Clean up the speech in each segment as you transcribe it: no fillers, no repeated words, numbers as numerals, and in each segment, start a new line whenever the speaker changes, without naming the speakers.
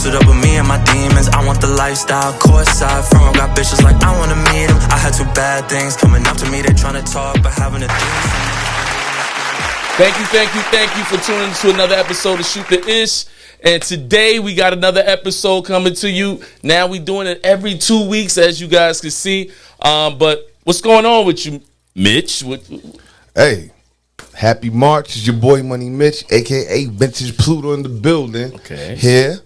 suit up with me and my demons. I want the lifestyle, courtside, front row got bitches like I wanna meet them. I had two bad things coming up to me, they tryna talk, but having a thing.
Thank you for tuning in to another episode of Shoot the Ish. And today we got another episode coming to you. Now we doing it every 2 weeks, as you guys can see. But what's going on with you, Mitch?
Hey, happy March. It's your boy Money Mitch, a.k.a. Vintage Pluto in the building.
Okay.
Here,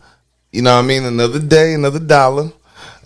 you know what I mean? Another day, another dollar.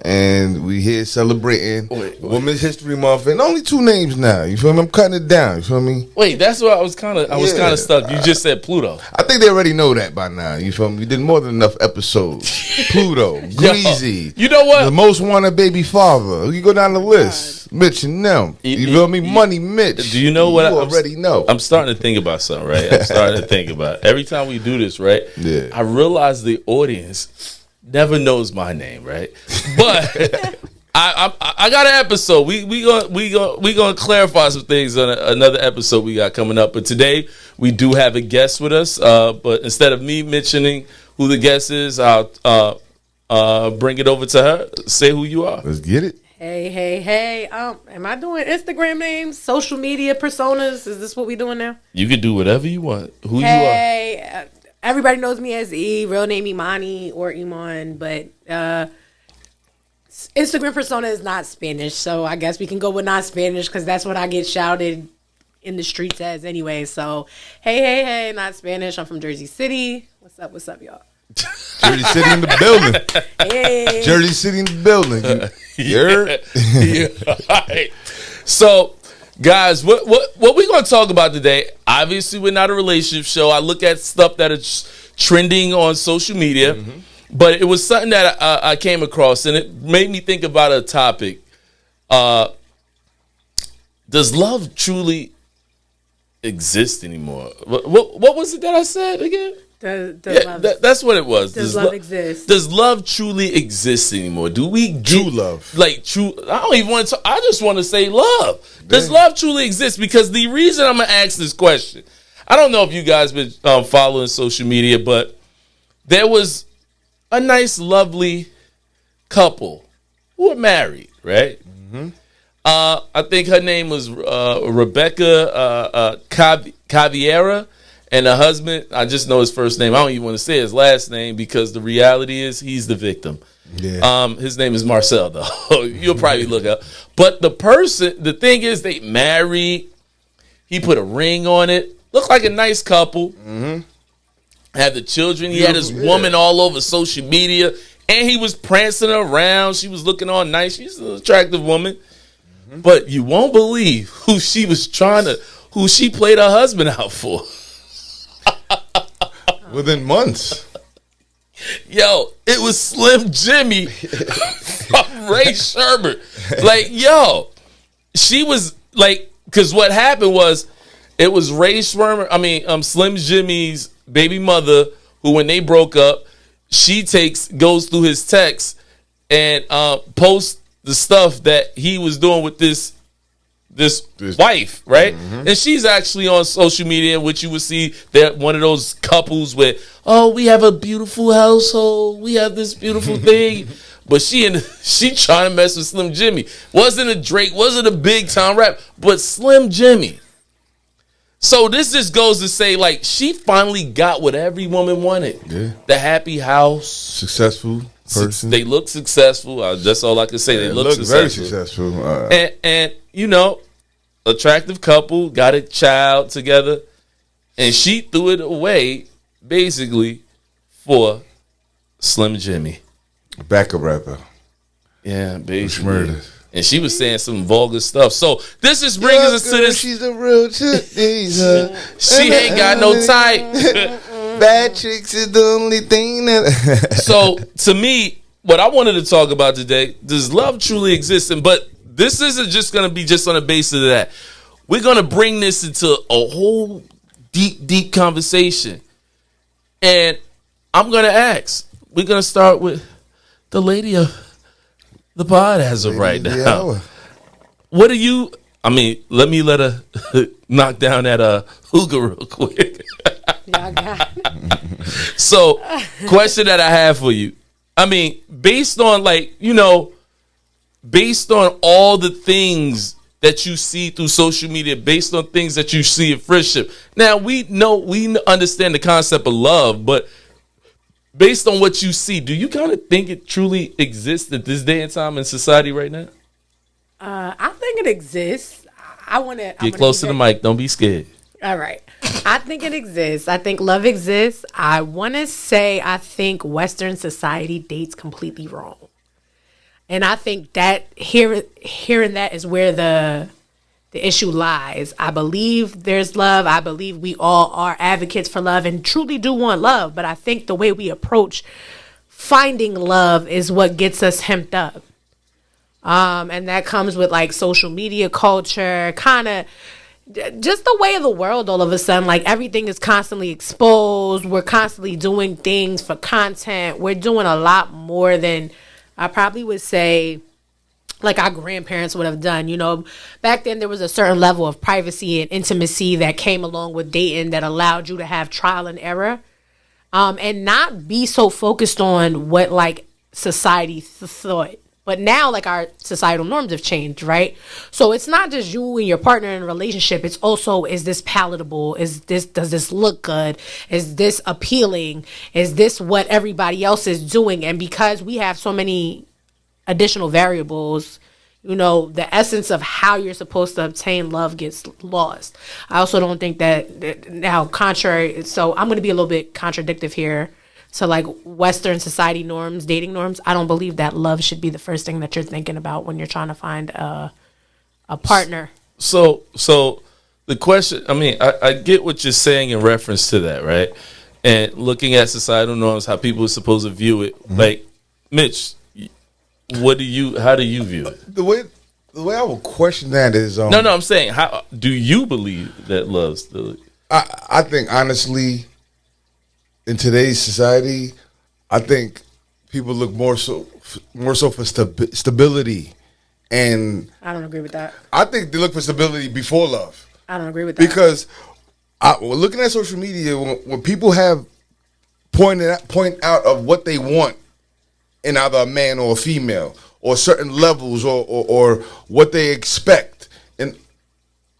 And we here celebrating Women's History Month. And only two names now. You feel me? I'm cutting it down. You feel me?
Wait, that's what I was kind of stuck. You just said Pluto.
I think they already know that by now. You feel me? We did more than enough episodes. Pluto, Greasy.
You know what?
The Most Wanted Baby Father. You go down the list. Mitch and them. You feel me? Money Mitch.
Do you know what?
You already know.
I'm starting to think about something, right? I'm starting to think about it. Every time we do this, right?
Yeah.
I realize the audience never knows my name, right? But I got an episode. We gonna clarify some things on another episode we got coming up. But today we do have a guest with us. But instead of me mentioning who the guest is, I'll bring it over to her. Say who you are.
Let's get it.
Hey. Am I doing Instagram names, social media personas? Is this what we doing now?
You can do whatever you want. Who you are.
Hey, everybody knows me as E, real name Imani or Iman, but Instagram persona is not Spanish, so I guess we can go with not Spanish because that's what I get shouted in the streets as anyway. So, hey, not Spanish. I'm from Jersey City. What's up, y'all?
Jersey City in the building.
Hey.
Jersey City in the building. You heard?
Yeah. All right. So, guys, what we're going to talk about today, obviously we're not a relationship show. I look at stuff that is trending on social media, but it was something that I came across, and it made me think about a topic. Does love truly exist anymore? What was it that I said again? That's what it was.
Does love exist?
Does love truly exist anymore? Do we
True love.
Like true? I don't even want to. I just want to say love. Does love truly exist? Because the reason I'm gonna ask this question, I don't know if you guys been following social media, but there was a nice, lovely couple who were married, right? I think her name was Rebecca Caviera. And the husband, I just know his first name. I don't even want to say his last name because the reality is he's the victim.
Yeah.
His name is Marcel, though. You'll probably look up. But the thing is, they married. He put a ring on it. Looked like a nice couple. Had the children. He had his woman all over social media. And he was prancing around. She was looking all nice. She's an attractive woman. But you won't believe who she played her husband out for.
Within months.
Yo, it was Slim Jimmy from Ray Sherbert. Like, yo, she was like, because what happened was, it was Ray Sherbert, Slim Jimmy's baby mother, who when they broke up, she goes through his texts and posts the stuff that he was doing with this wife, right? And she's actually on social media, which you would see that one of those couples where, oh, we have a beautiful household, we have this beautiful thing, but she trying to mess with Slim Jimmy. Wasn't a Drake, wasn't a big time rap, but Slim Jimmy. So this just goes to say, like, she finally got what every woman wanted. Yeah. The happy house,
successful person.
They look successful. That's all I can say. They look successful.
Very successful.
And you know, attractive couple, got a child together, and she threw it away basically for Slim Jimmy.
Backup rapper.
Yeah, basically.
Murder.
And she was saying some vulgar stuff. So this just brings us to this.
She's a real chick.
She ain't got no type.
Bad chicks is the only thing that.
So to me, what I wanted to talk about today, does love truly exist? But this isn't just going to be just on the basis of that. We're going to bring this into a whole deep conversation. And I'm going to ask. We're going to start with the lady of the pod as of right now. What do you... let her knock down that hookah real quick.
Y'all got it.
So, question that I have for you. I mean, based on based on all the things that you see through social media, based on things that you see in friendship. Now we understand the concept of love, but based on what you see, do you kind of think it truly exists at this day and time in society right now?
I think it exists. I want to
get close to the mic. Don't be scared.
All right. I think it exists. I think love exists. I want to say I think Western society dates completely wrong. And I think that hearing that is where the issue lies. I believe there's love. I believe we all are advocates for love and truly do want love. But I think the way we approach finding love is what gets us hemmed up. And that comes with like social media culture, kind of just the way of the world all of a sudden. Like everything is constantly exposed. We're constantly doing things for content. We're doing a lot more than I probably would say like our grandparents would have done. You know, back then there was a certain level of privacy and intimacy that came along with dating that allowed you to have trial and error, and not be so focused on what like society thought. But now, like, our societal norms have changed, right? So it's not just you and your partner in a relationship. It's also, is this palatable? Does this look good? Is this appealing? Is this what everybody else is doing? And because we have so many additional variables, you know, the essence of how you're supposed to obtain love gets lost. I also don't think that now, contrary, so I'm going to be a little bit contradictory here. So like Western society norms, dating norms, I don't believe that love should be the first thing that you're thinking about when you're trying to find a partner.
So the question, I mean, I get what you're saying in reference to that, right? And looking at societal norms, how people are supposed to view it. Mm-hmm. Like, Mitch, how do you view it?
The way I would question that is
no, I'm saying, how do you believe that love still?
I think honestly, in today's society, I think people look more so for stability, and
I don't agree with that.
I think they look for stability before love.
I don't agree with that
because looking at social media, when people have point out of what they want in either a man or a female, or certain levels, or what they expect, and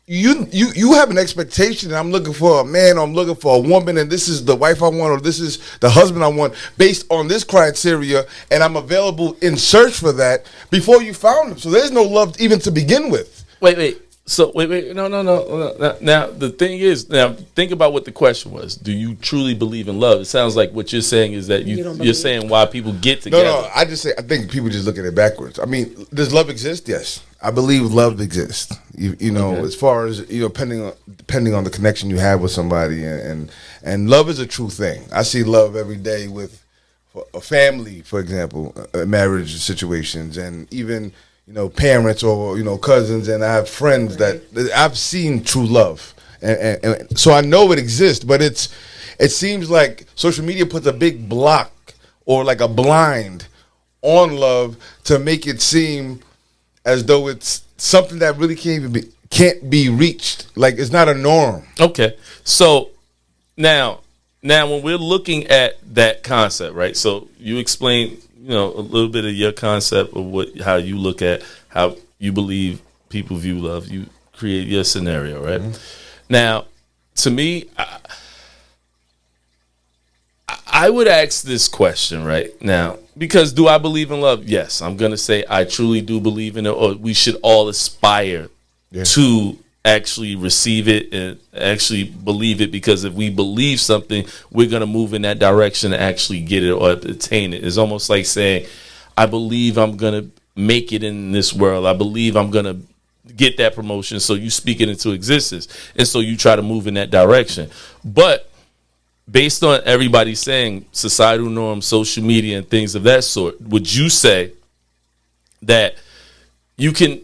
you have an expectation, and I'm looking for a man, or I'm looking for a woman, and this is the wife I want, or this is the husband I want, based on this criteria, and I'm available in search for that before you found them. So there's no love even to begin with.
Wait. So wait. No. Now the thing is, now think about what the question was. Do you truly believe in love? It sounds like what you're saying is that you're saying why people get together.
No. I think people just look at it backwards. I mean, does love exist? Yes, I believe love exists. You know, okay. As far as depending on the connection you have with somebody, and love is a true thing. I see love every day with a family, for example, marriage situations, and even, you know, parents, or, you know, cousins, and I have friends that I've seen true love, and so I know it exists. But it seems like social media puts a big block, or like a blind, on love to make it seem as though it's something that really can't be reached. Like, it's not a norm.
Okay, so now when we're looking at that concept, right? So you explain, you know, a little bit of your concept of how you look at how you believe people view love. You create your scenario, right? Mm-hmm. Now, to me, I would ask this question right now, because do I believe in love? Yes, I'm going to say I truly do believe in it, or we should all aspire to actually receive it and actually believe it, because if we believe something, we're going to move in that direction to actually get it or attain it. It's almost like saying, I believe I'm going to make it in this world. I believe I'm going to get that promotion. So you speak it into existence. And so you try to move in that direction. But based on everybody saying societal norms, social media, and things of that sort, would you say that you can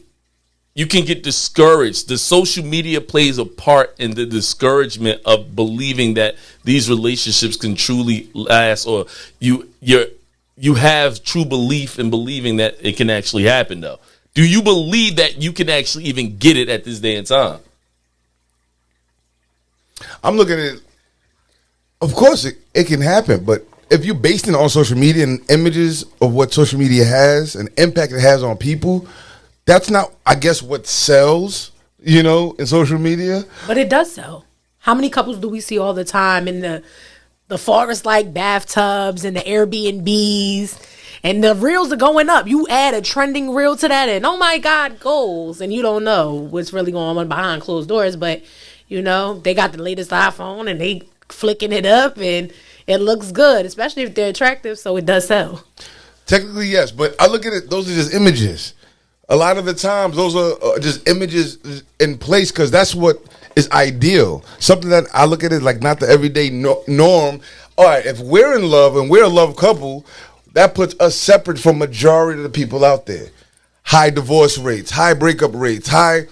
get discouraged? The social media plays a part in the discouragement of believing that these relationships can truly last, or you have true belief in believing that it can actually happen, though. Do you believe that you can actually even get it at this day and time?
I'm looking at it. Of course, it can happen, but if you're basing it on social media and images of what social media has and impact it has on people, that's not, I guess, what sells, in social media.
But it does sell. How many couples do we see all the time in the forest-like bathtubs and the Airbnbs? And the reels are going up. You add a trending reel to that, and oh my God, goals. And you don't know what's really going on behind closed doors. But, they got the latest iPhone, and they flicking it up, and it looks good, especially if they're attractive, so it does sell.
Technically, yes, but I look at it, those are just images. A lot of the times, those are just images in place because that's what is ideal. Something that I look at it like not the everyday norm. All right, if we're in love and we're a love couple, that puts us separate from majority of the people out there. High divorce rates, high breakup rates, high,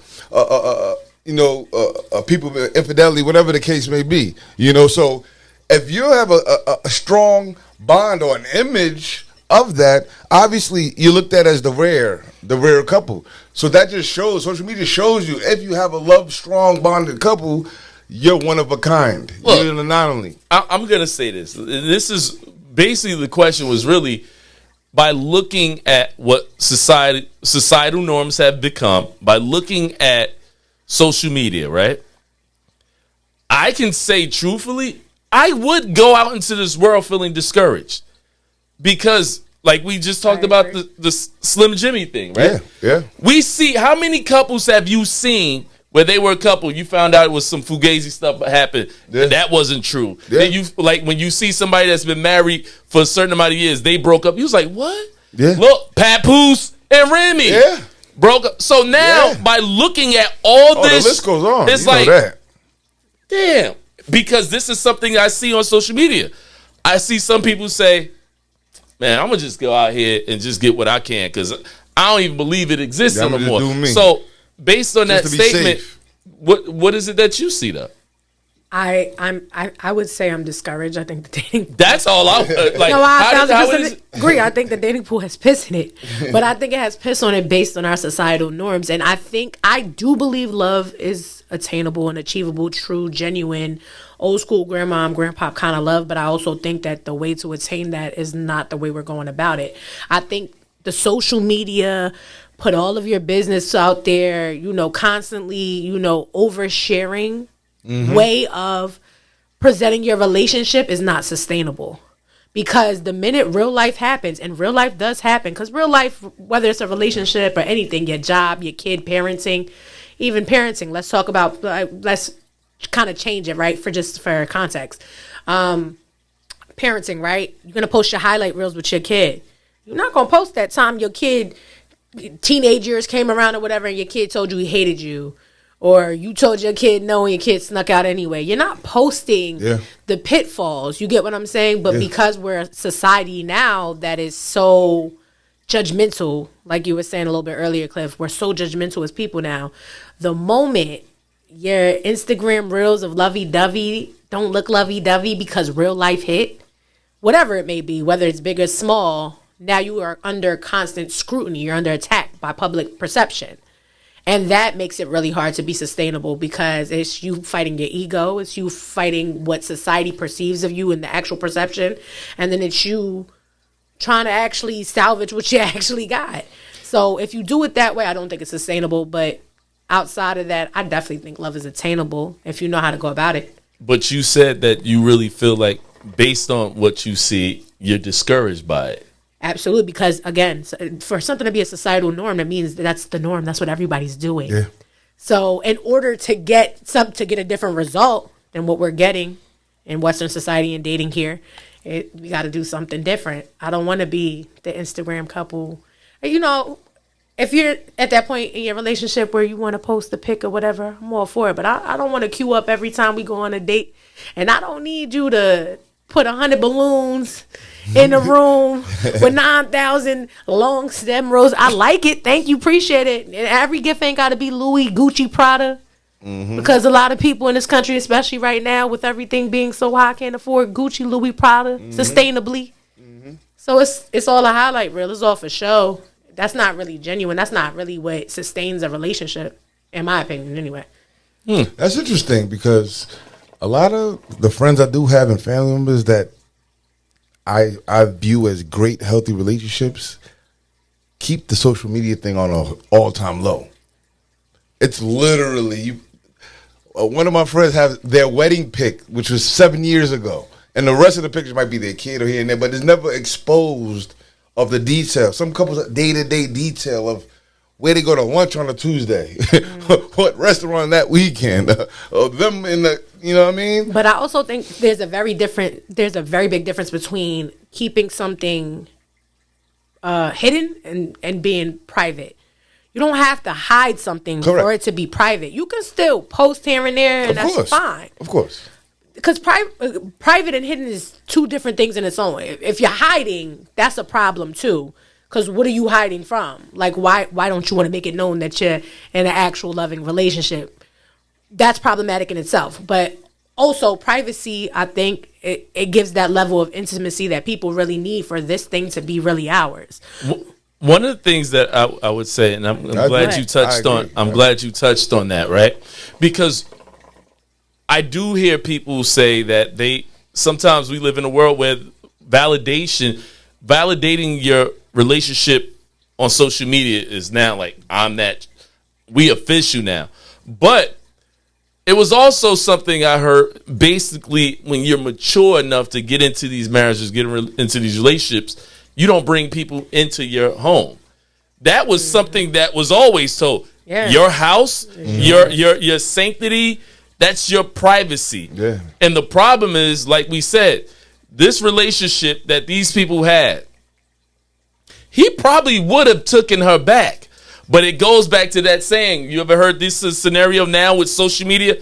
people with infidelity, whatever the case may be. So if you have a strong bond or an image of that, obviously you looked at as the rare couple. So that just shows, social media shows you if you have a strong bonded couple, you're one of a kind.
Look,
you're not only.
I'm going to say this. This is basically the question was really by looking at what societal norms have become, by looking at social media, right? I can say truthfully, I would go out into this world feeling discouraged because, like we just talked about the Slim Jimmy thing, right?
Yeah.
We see, how many couples have you seen where they were a couple, you found out it was some fugazi stuff happened, and that wasn't true.
Yeah.
Then you, like, when you see somebody that's been married for a certain amount of years, they broke up. You was like, what?
Yeah.
Look, Papoose and Remy broke up. So now, by looking at all this,
the list goes on.
It's like, damn, because this is something I see on social media. I see some people say, man, I'm going to just go out here and just get what I can because I don't even believe it exists anymore. So, based on that statement, what is it that you see though?
I would say I'm discouraged. I think the dating.
That's all I like.
No, I agree. I think the dating pool has piss in it, but I think it has piss on it based on our societal norms. And I do believe love is attainable and achievable, true, genuine, old school grandma and grandpa kind of love. But I also think that the way to attain that is not the way we're going about it. I think the social media, put all of your business out there, constantly, oversharing way of presenting your relationship is not sustainable. Because the minute real life happens, and real life does happen, because real life, whether it's a relationship or anything, your job, your kid, parenting, even parenting, let's talk about, let's kind of change it, right, for context. Parenting, right? You're going to post your highlight reels with your kid. You're not going to post that time your kid, teenage years came around or whatever, and your kid told you he hated you, or you told your kid no and your kid snuck out anyway. You're not posting the pitfalls. You get what I'm saying? But because we're a society now that is so judgmental, like you were saying a little bit earlier, Cliff, we're so judgmental as people now. The moment your Instagram reels of lovey-dovey don't look lovey-dovey because real life hit, whatever it may be, whether it's big or small, now you are under constant scrutiny. You're under attack by public perception. And that makes it really hard to be sustainable because it's you fighting your ego. It's you fighting what society perceives of you and the actual perception. And then it's you trying to actually salvage what you actually got. So if you do it that way, I don't think it's sustainable. But outside of that, I definitely think love is attainable if you know how to go about it.
But you said that you really feel like, based on what you see, you're discouraged by it.
Absolutely, because again, for something to be a societal norm, it means that's the norm. That's what everybody's doing.
Yeah.
So, in order to get a different result than what we're getting in Western society and dating here, we got to do something different. I don't want to be the Instagram couple. If you're at that point in your relationship where you want to post a pic or whatever, I'm all for it. But I don't want to queue up every time we go on a date, and I don't need you to put 100 balloons in a room with 9,000 long stem roses. I like it. Thank you. Appreciate it. And every gift ain't got to be Louis, Gucci, Prada. Because a lot of people in this country, especially right now, with everything being so high, can't afford Gucci, Louis, Prada, sustainably. So it's all a highlight reel. It's all for show. That's not really genuine. That's not really what sustains a relationship, in my opinion, anyway.
That's interesting because a lot of the friends I do have and family members that I view as great, healthy relationships, keep the social media thing on an all-time low. It's literally you. One of my friends have their wedding pic, which was 7 years ago, and the rest of the pictures might be their kid or here and there, but it's never exposed of the detail. Some couples day-to-day detail of where they go to lunch on a Tuesday, what restaurant that weekend, or them in the, you know what I mean?
But I also think there's a very big difference between keeping something hidden and being private. You don't have to hide something for it to be private. You can still post here and there, and that's fine.
Of course.
Because private and hidden is two different things in its own. If you're hiding, that's a problem too. Because what are you hiding from? Like, why don't you want to make it known that you're in an actual loving relationship? That's problematic in itself. But also, privacy, I think, it gives that level of intimacy that people really need for this thing to be really ours.
One of the things that I would say, and I'm glad you touched on, I'm glad you touched on that, right? Because I do hear people say that sometimes we live in a world where validating your relationship on social media is now like, we official now. But it was also something I heard, basically, when you're mature enough to get into these marriages, get into these relationships, you don't bring people into your home. That was something that was always told. Yeah. Your house, your sanctity, that's your privacy.
Yeah.
And the problem is, like we said, this relationship that these people had, he probably would have taken her back. But it goes back to that saying. You ever heard this scenario now with social media?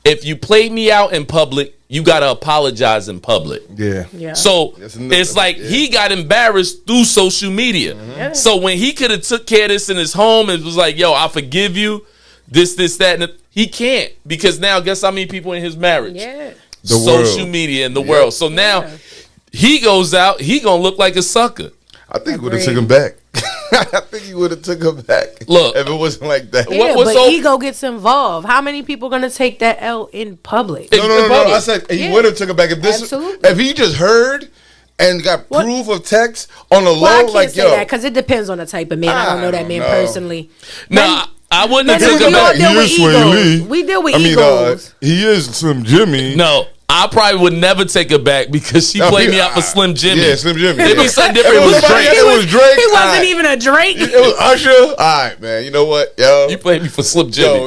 If you play me out in public, you got to apologize in public.
Yeah.
So it's like he got embarrassed through social media. Mm-hmm. Yeah. So when he could have took care of this in his home and was like, yo, I forgive you, this, that, and he can't. Because now guess how many people in his marriage?
Yeah.
The
social
world.
media and the world. So now he goes out, he going to look like a sucker.
I think he would have took him back. I think he would have took him back.
Look,
if it wasn't like that.
Yeah, but ego gets involved. How many people going to take that L in public?
No. I said he would have took him back if he just heard and got proof of text on the low.
I can't say that because it depends on the type of man. I don't know that man personally.
No, I wouldn't have took him back.
We deal with egos.
He is Slim Jimmy.
No. I probably would never take her back because she played me out for Slim Jimmy.
Yeah, Slim Jimmy.
It'd be something different. It was Drake.
It was Drake.
He wasn't even a Drake.
It was Usher. All right, man. You know what, yo?
You played me for Slim Jimmy.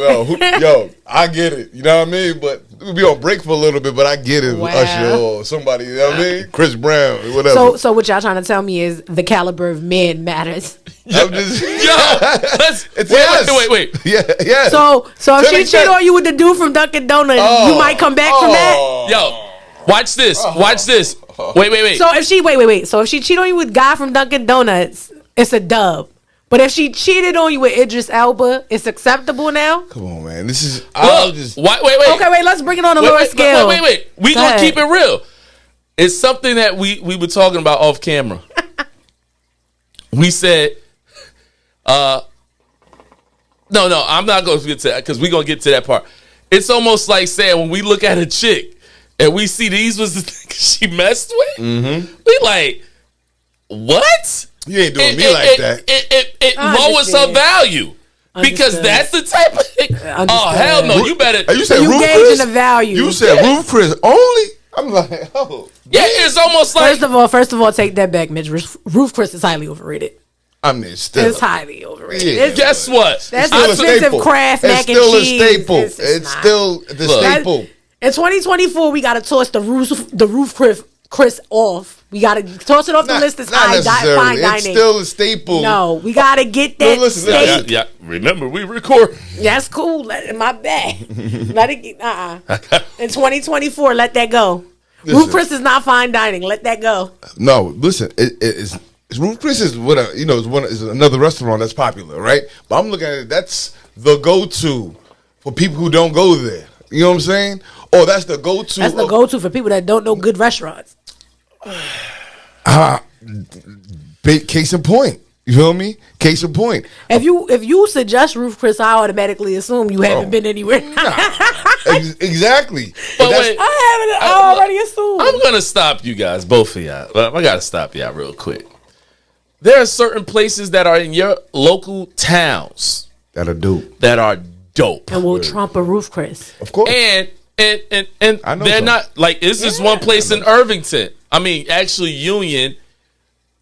Yo, I get it. You know what I mean? But we'll be on break for a little bit, but I get it.
Wow.
Usher or somebody, you know what I mean? Chris Brown, whatever.
So what y'all trying to tell me is the caliber of men matters.
I'm just,
wait.
Yeah.
So if she cheat on you with the dude from Dunkin' Donuts, you might come back from that?
Yo, watch this. Watch this. Wait.
So if she wait. So if she cheat on you with guy from Dunkin' Donuts, it's a dub. But if she cheated on you with Idris Elba, it's acceptable now?
Come on, man. This is
wait.
Okay, wait, let's bring it on a lower scale.
Wait. We gonna keep it real. It's something that we were talking about off camera. We said no, I'm not going to get to that because we're going to get to that part. It's almost like saying when we look at a chick and we see these was the things she messed with, we like, what?
You ain't doing me like that.
It lowers her value because that's the type of thing. Oh, hell no. You better.
You said
you
Ruth
gauging
Chris?
the value.
You said Ruth Chris only? I'm like, oh.
Yeah, it's almost like.
First of all, take that back, Mitch. Ruth Chris is highly overrated.
I mean, still.
It's highly overrated.
Yeah.
Guess what?
That's expensive Kraft mac and cheese.
It's still the staple.
In 2024, we got to toss the Ruth Chris off. We got to toss it off the list as fine dining.
It's still a staple.
No, we got to get that steak.
Yeah, remember, we record.
That's cool. My bad. Let it get, In 2024, let that go. Listen, Ruth Chris is not fine dining. Let that go.
No, listen, it's Ruth Chris is is another restaurant that's popular, right? But I'm looking at it. That's the go-to for people who don't go there. You know what I'm saying? Or that's the go-to.
That's the go-to for people that don't know good restaurants.
Case in point. You feel me? Case in point.
If you suggest Ruth Chris, I automatically assume you haven't been anywhere.
Exactly.
But wait,
I already assumed.
I'm gonna stop you guys, both of y'all. I gotta stop y'all real quick. There are certain places that are in your local towns
That'll do.
that are dope,
And we'll trump a Ruth Chris.
Of course.
and
I know
they're
some.
not like. It's just one place in Irvington. I mean, actually, Union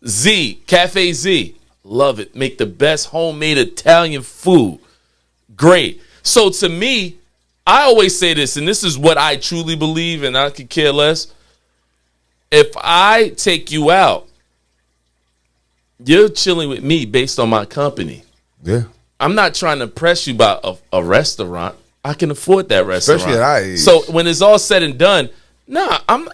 Z Cafe Z. Love it. Make the best homemade Italian food. Great. So to me, I always say this, and this is what I truly believe, and I could care less. If I take you out, you're chilling with me based on my company.
Yeah.
I'm not trying to press you about a restaurant. I can afford that restaurant.
Especially at our age.
So when it's all said and done, I'm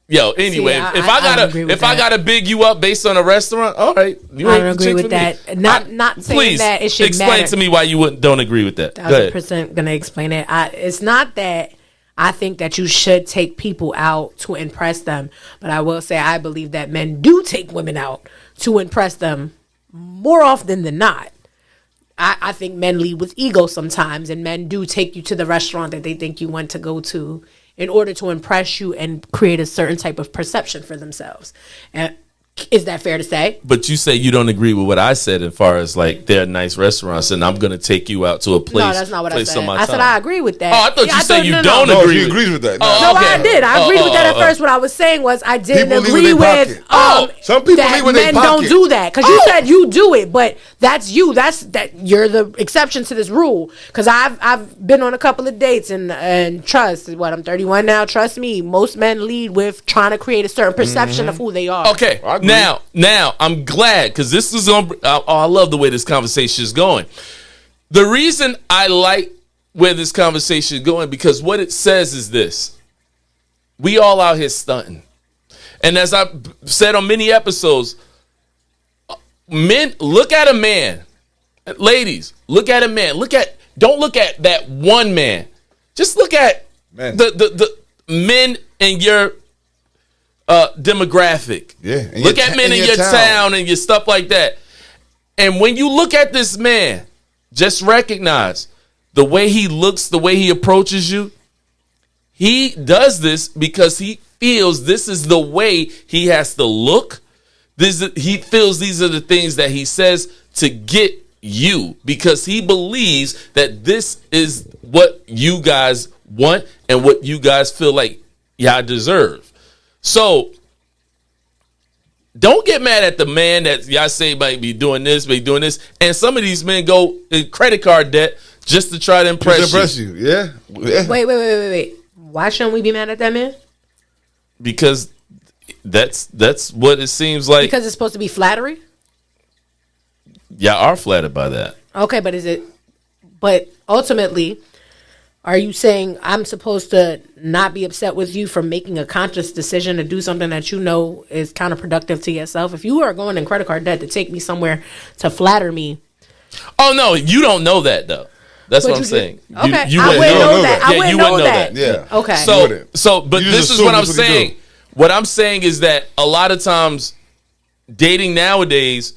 yo, anyway,
See,
if
I
I
don't agree with
if I
that.
gotta big you up based on a restaurant, all right. You
I
ain't
don't
the
agree
chick
with
for me.
that. Not saying
Please
that it should
explain
matter.
to me why you don't agree with that. Go ahead.
1,000% gonna explain it. It's not that I think that you should take people out to impress them, but I will say I believe that men do take women out to impress them more often than not. I think men lead with ego sometimes, and men do take you to the restaurant that they think you want to go to in order to impress you and create a certain type of perception for themselves. And is that fair to say?
But you say you don't agree with what I said as far as like they're nice restaurants and I'm going to take you out to a place.
No, that's not what I
place
said.
on my
I said
time.
I agree with that.
Oh, I thought you said you don't
No,
agree
she
with
agrees with that.
No,
okay.
I did. I agreed with that at first. What I was saying was I didn't
People leave
agree
with their
with
pocket. Some people
that
leave with their
men don't
pocket.
do that because you said you do it, but that's you. That you're the exception to this rule. Because I've been on a couple of dates and trust what I'm 31 now. Trust me, most men lead with trying to create a certain perception of who they are.
Okay,
I agree.
now I'm glad because this is on. I love the way this conversation is going. The reason I like where this conversation is going because what it says is this: we all out here stunting, and as I've said on many episodes, men look at a man, ladies look at a man. Don't look at that one man. Just look at
Men.
the men in your demographic.
Yeah, in
Look
your
at
ta-
men
in
in
your
your
town.
town and your stuff like that. And when you look at this man, just recognize the way he looks, the way he approaches you. He does this because he feels this is the way he has to look. He feels these are the things that he says to get you because he believes that this is what you guys want and what you guys feel like y'all deserve. So don't get mad at the man that y'all say might be doing this, and some of these men go in credit card debt just to try to impress you.
Yeah.
Wait. Why shouldn't we be mad at that man?
Because that's what it seems like.
Because it's supposed to be flattery.
Y'all are flattered by that.
Okay, but ultimately, are you saying I'm supposed to not be upset with you for making a conscious decision to do something that you know is counterproductive to yourself? If you are going in credit card debt to take me somewhere to flatter me.
Oh no, you don't know that though. That's
But
what I'm
you
saying.
did- okay,
you
I
wouldn't
wouldn't
know
know
that.
that. I
Yeah,
wouldn't
you
know
wouldn't know
that.
that. Yeah.
Okay.
You wouldn't.
But
You
this
just
is what
assume
I'm
that's what you
saying.
do.
What I'm saying is that a lot of times dating nowadays,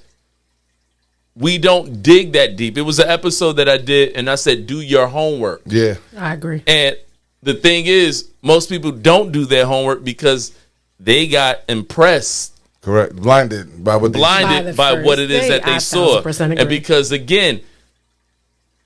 we don't dig that deep. It was an episode that I did, and I said, do your homework.
Yeah.
I agree.
And the thing is, most people don't do their homework because they got impressed,
Correct. Blinded by what they
blinded
By
by
the
what
first
it is that
date,
they
I
saw.
1000% agree.
And because, again,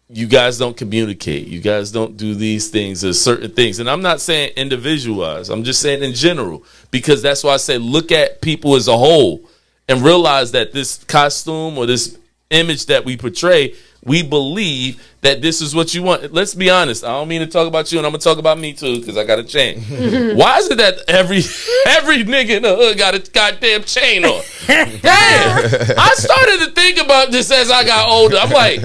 you guys don't communicate. You guys don't do these things or certain things. And I'm not saying individualized. I'm just saying in general. Because that's why I say look at people as a whole and realize that this costume or this image that we portray, we believe that this is what you want. Let's be honest. I don't mean to talk about you, and I'm going to talk about me too because I got a chain. Why is it that every nigga in the hood got a goddamn chain on? Damn. I started to think about this as I got older. I'm like,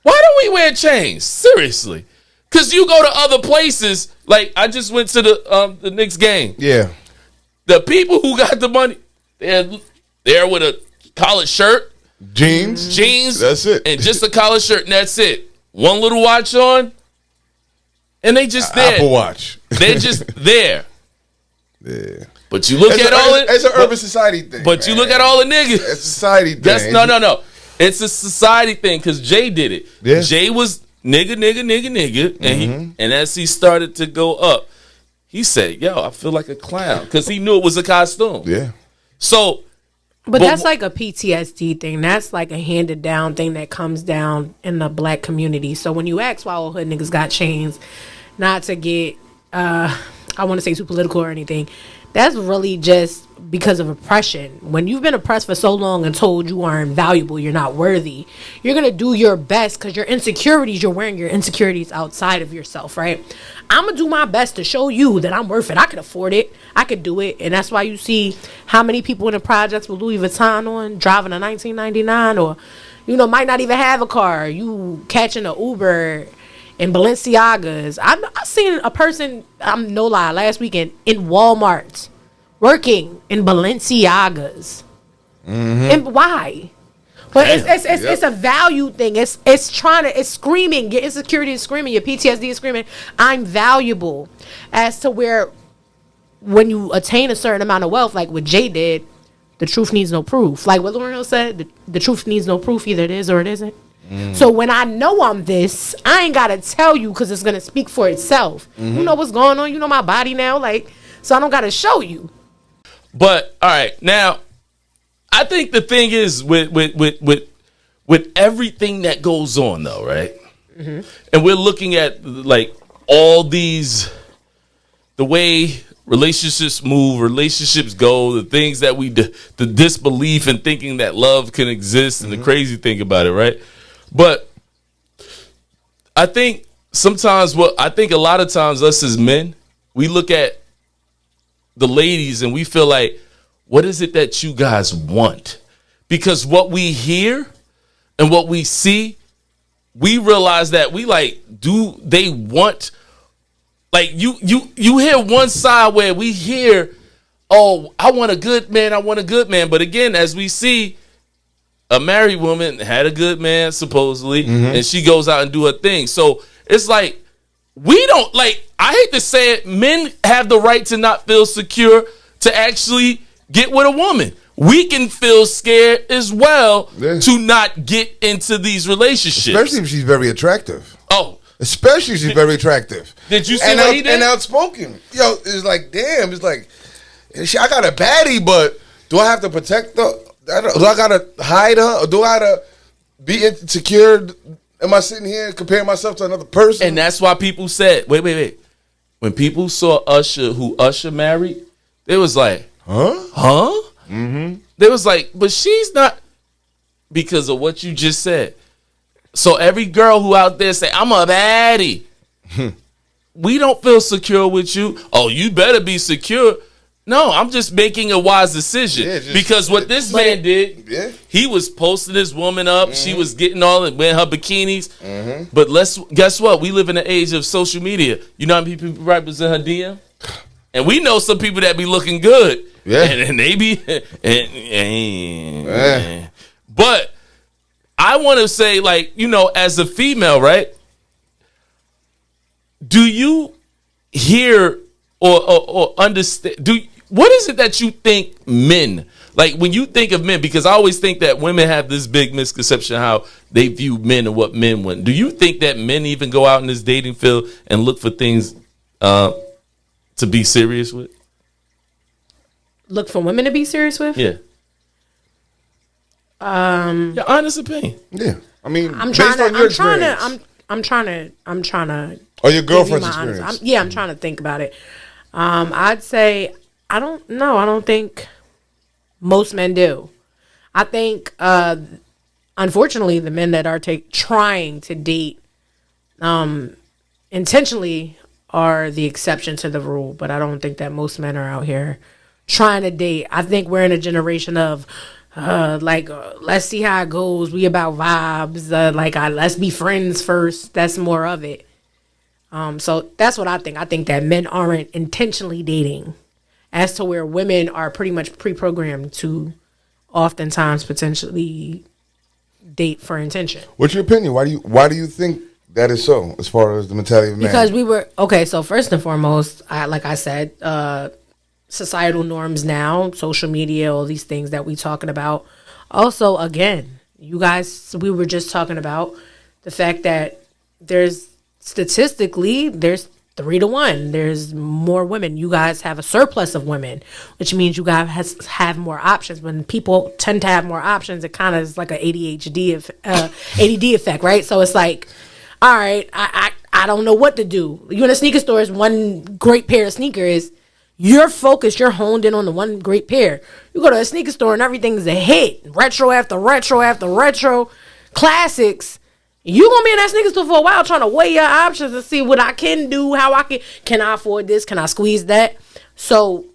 why don't we wear chains? Seriously. Because you go to other places. Like, I just went to the Knicks game.
Yeah.
The people who got the money, they're there with a collared shirt, jeans.
That's it.
And just a collared shirt, and that's it. One little watch on, and they just there.
Apple Watch.
They're just there.
Yeah.
But you look at all it.
It's an urban society thing.
But you look at all the niggas.
It's a society thing.
That's no. It's a society thing because Jay did it.
Yeah.
Jay was nigga, and as he started to go up, he said, "Yo, I feel like a clown," because he knew it was a costume.
Yeah.
So,
But that's like a PTSD thing. That's like a handed down thing that comes down in the black community. So when you ask why all hood niggas got chains, not to get, I want to say too political or anything, that's really just because of oppression. When you've been oppressed for so long and told you aren't valuable, you're not worthy, you're going to do your best because your insecurities, you're wearing your insecurities outside of yourself, right? I'm going to do my best to show you that I'm worth it. I can afford it. I could do it. And that's why you see how many people in the projects with Louis Vuitton on, driving a 1999 or, might not even have a car. You catching an Uber in Balenciagas. I seen a person, I'm no lie, last weekend in Walmart working in Balenciagas. And why? But it's a value thing. It's screaming. Your insecurity is screaming. Your PTSD is screaming. I'm valuable. As to where, when you attain a certain amount of wealth, like what Jay did, the truth needs no proof. Like what Lauryn Hill said, the truth needs no proof. Either it is or it isn't. So when I know I'm this, I ain't gotta tell you because it's gonna speak for itself. You know what's going on. You know my body now. So I don't gotta show you.
but all right, now I think the thing is with everything that goes on, though, right? And we're looking at like all these, the way relationships move, relationships go, the things that the disbelief in thinking that love can exist, and the crazy thing about it, right? But I think a lot of times us as men, we look at the ladies and we feel like, what is it that you guys want? Because what we hear and what we see, we realize that do they want, like you hear one side where we hear, oh, I want a good man. But again, as we see, a married woman had a good man, supposedly, and she goes out and do her thing. So it's like, we don't, I hate to say it, men have the right to not feel secure to actually get with a woman. We can feel scared as well to not get into these relationships.
Especially if she's very attractive.
Oh.
Especially if she's very attractive.
Did you see what he did?
And outspoken. Yo, it's like, damn, it's like, I got a baddie, but do I have to protect her? Do I gotta hide her? Or do I gotta be insecure? Am I sitting here comparing myself to another person?
And that's why people said, wait. When people saw Usher, who Usher married, they was like, huh? They was like, but she's not, because of what you just said. So every girl who out there say, I'm a baddie, we don't feel secure with you. Oh, you better be secure. No, I'm just making a wise decision, because what this man did, he was posting this woman up. She was getting all in her bikinis. But guess what? We live in the age of social media. You know how many people represent her DM? And we know some people that be looking good. Yeah. And they be. But I want to say, as a female, right? Do you hear or understand? What is it that you think men, like when you think of men, because I always think that women have this big misconception how they view men and what men want. Do you think that men even go out in this dating field and look for things to be serious with?
Look for women to be serious with?
Yeah. Your honest opinion.
Yeah. I mean,
I'm trying to.
Or your girlfriend's experience.
I'm trying to think about it. I'd say, I don't know. I don't think most men do. I think, unfortunately, the men that are trying to date intentionally are the exception to the rule. But I don't think that most men are out here trying to date. I think we're in a generation of, let's see how it goes. We about vibes. Let's be friends first. That's more of it. So that's what I think. I think that men aren't intentionally dating, as to where women are pretty much pre-programmed to oftentimes potentially date for intention.
What's your opinion? Why do you think that is so, as far as the mentality of a man?
Because so first and foremost, like I said, societal norms now, social media, all these things that we talking about. Also, again, you guys, we were just talking about the fact that there's 3-to-1. There's more women. You guys have a surplus of women, which means you guys have more options. When people tend to have more options, it kind of is like an ADD effect, right? So it's like, all right, I don't know what to do. You in a sneaker store is one great pair of sneakers. You're focused. You're honed in on the one great pair. You go to a sneaker store and everything's a hit. Retro after retro after retro. Classics. You gonna be in that sneaker store for a while trying to weigh your options and see what I can do, how can I afford this, can I squeeze that? So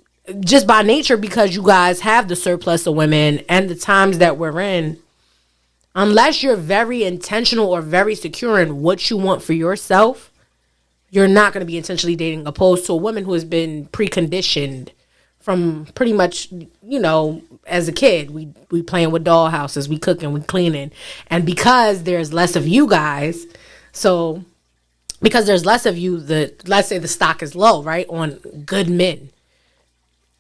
just by nature, because you guys have the surplus of women and the times that we're in, unless you're very intentional or very secure in what you want for yourself, you're not going to be intentionally dating, opposed to a woman who has been preconditioned from pretty much, as a kid, we playing with doll houses, we cooking, we cleaning. And because there's less of you guys, because there's less of you, let's say the stock is low, right, on good men.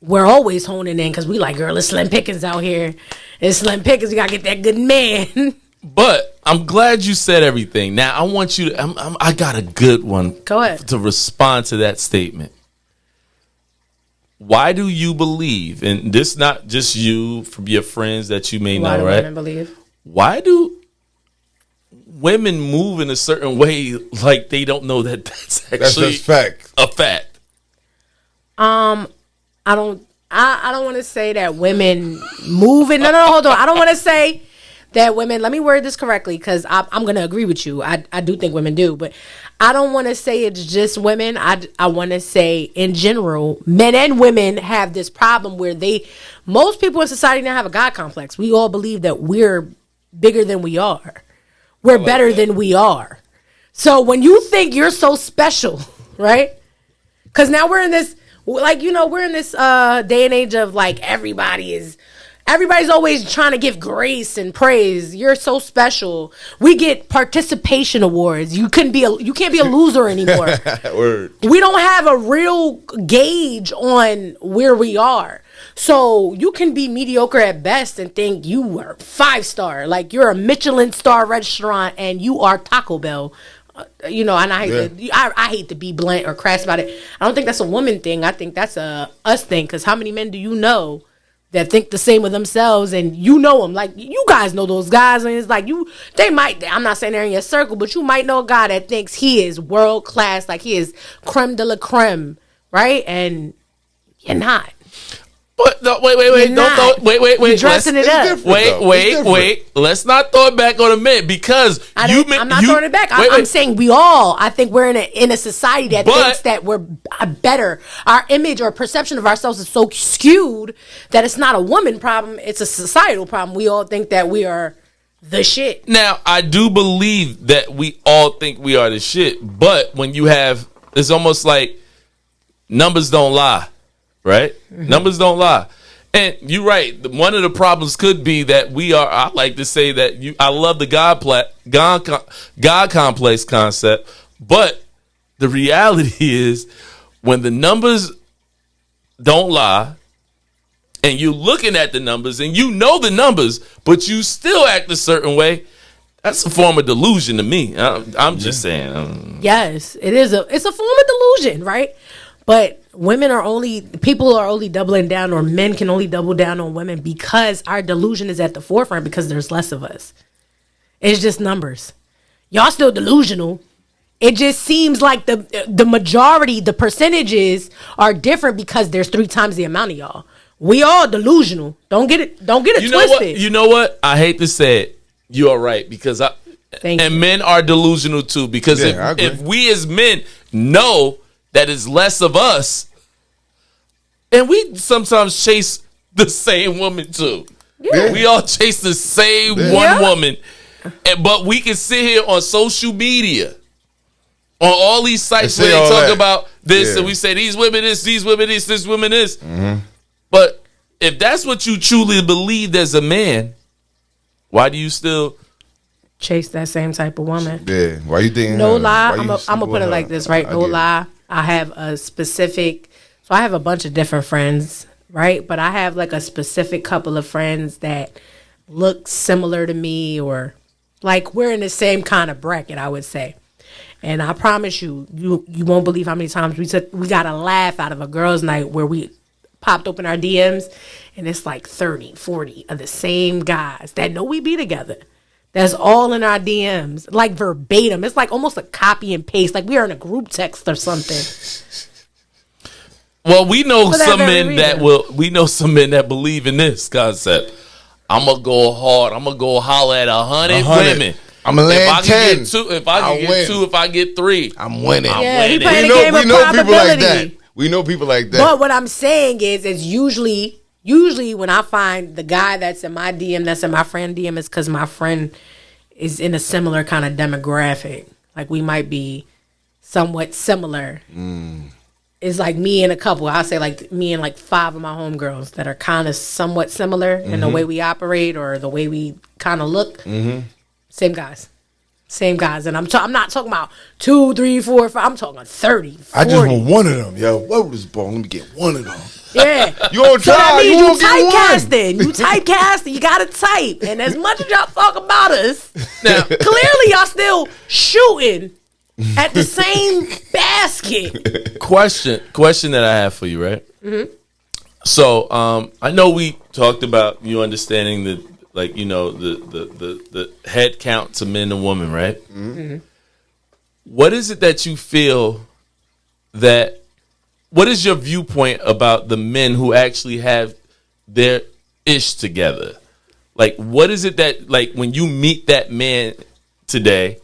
We're always honing in because we like, girl, it's slim pickings out here. It's slim pickings, you got to get that good man.
But I'm glad you said everything. Now, I want you to, I got a good one.
Go ahead.
To respond to that statement. Why do you believe, and this not just you, from your friends that you may know, right? Why do women
believe?
Why do women move in a certain way like they don't know that that's actually
just fact.
A fact?
I don't want to say that women move in. No, hold on. I don't want to say that women, let me word this correctly, because I'm going to agree with you. I do think women do, but I don't want to say it's just women. I want to say in general, men and women have this problem where most people in society now have a God complex. We all believe that we're bigger than we are. We're better than we are. So when you think you're so special, right? Because now we're in this, we're in this day and age of like everybody's always trying to give grace and praise. You're so special. We get participation awards. You can't be a loser anymore.
Word.
We don't have a real gauge on where we are. So you can be mediocre at best and think you are 5-star, like you're a Michelin star restaurant and you are Taco Bell. And I hate to be blunt or crass about it. I don't think that's a woman thing. I think that's a us thing. Because how many men do you know that think the same of themselves, and you know them, like you guys know those guys, and it's like I'm not saying they're in your circle, but you might know a guy that thinks he is world class, like he is creme de la creme, right? And you're not.
But no, wait.
You're dressing it up.
Wait. Let's not throw it back on the men because
I'm not throwing it back. I'm saying I think we're in a society that thinks that we're better. Our image or perception of ourselves is so skewed that it's not a woman problem. It's a societal problem. We all think that we are the shit.
Now, I do believe that we all think we are the shit, but when you have, it's almost like numbers don't lie. Right? Mm-hmm. Numbers don't lie. And you're right. One of the problems could be that I like to say that I love the God complex concept, but the reality is when the numbers don't lie and you're looking at the numbers and you know the numbers, but you still act a certain way, that's a form of delusion to me. I'm just saying.
Yes, it is. It's a form of delusion, right? But people are only doubling down, or men can only double down on women because our delusion is at the forefront because there's less of us. It's just numbers. Y'all still delusional. It just seems like the majority, the percentages are different because there's 3 times the amount of y'all. We all delusional. Don't get it twisted.
You know what? I hate to say it. You are right because men are delusional too because if we as men know that is less of us, and we sometimes chase the same woman too. Yeah. We all chase the same one woman, but we can sit here on social media, on all these sites where they talk about this, and we say these women these women this women this. Mm-hmm. But if that's what you truly believed as a man, why do you still
chase that same type of woman?
Yeah, why you think?
No lie, I'm gonna put it like this, right? No lie. I have a specific So I have a bunch of different friends, right? But I have like a specific couple of friends that look similar to me, or like we're in the same kind of bracket, I would say. And I promise you, you won't believe how many times we got a laugh out of a girls' night where we popped open our DMs and it's like 30, 40 of the same guys that know we be together. That's all in our DMs, like verbatim. It's like almost a copy and paste, like we are in a group text or something.
Well, we know
For that
some
very
men that
reason.
we know some men that believe in this concept. I'm gonna go hard. I'm gonna go holler at 100 women.
I'm gonna
If I
land
can
10.
get two, if I
I'll
can get
win.
two, if I get three,
I'm winning.
Yeah, he
winning.
playing
We
the game of
know people like that.
probability.
We know people like that.
But what I'm saying is, it's usually when I find the guy that's in my DM, that's in my friend DM, is because my friend is in a similar kind of demographic. Like we might be somewhat similar. It's like me and a couple. I'll say like me and like 5 of my homegirls that are kind of somewhat similar in the way we operate or the way we kind of look. Same guys. And I'm not talking about 2, 3, 4, 5. I'm talking 30, 40.
I just want one of them, yo. What was ball? Let me get one of them.
Yeah.
You gonna
So that
try?
means
You
you
won't get one.
typecasting. You typecasting. You gotta type. And as much as y'all talk about us,
Now,
clearly y'all still shooting at the same basket.
question that I have for you, right? So, I know we talked about you understanding the, like, you know, the head count to men and women, right? What is it that you feel that? What is your viewpoint about the men who actually have their ish together? Like, what is it that, like, when you meet that man today,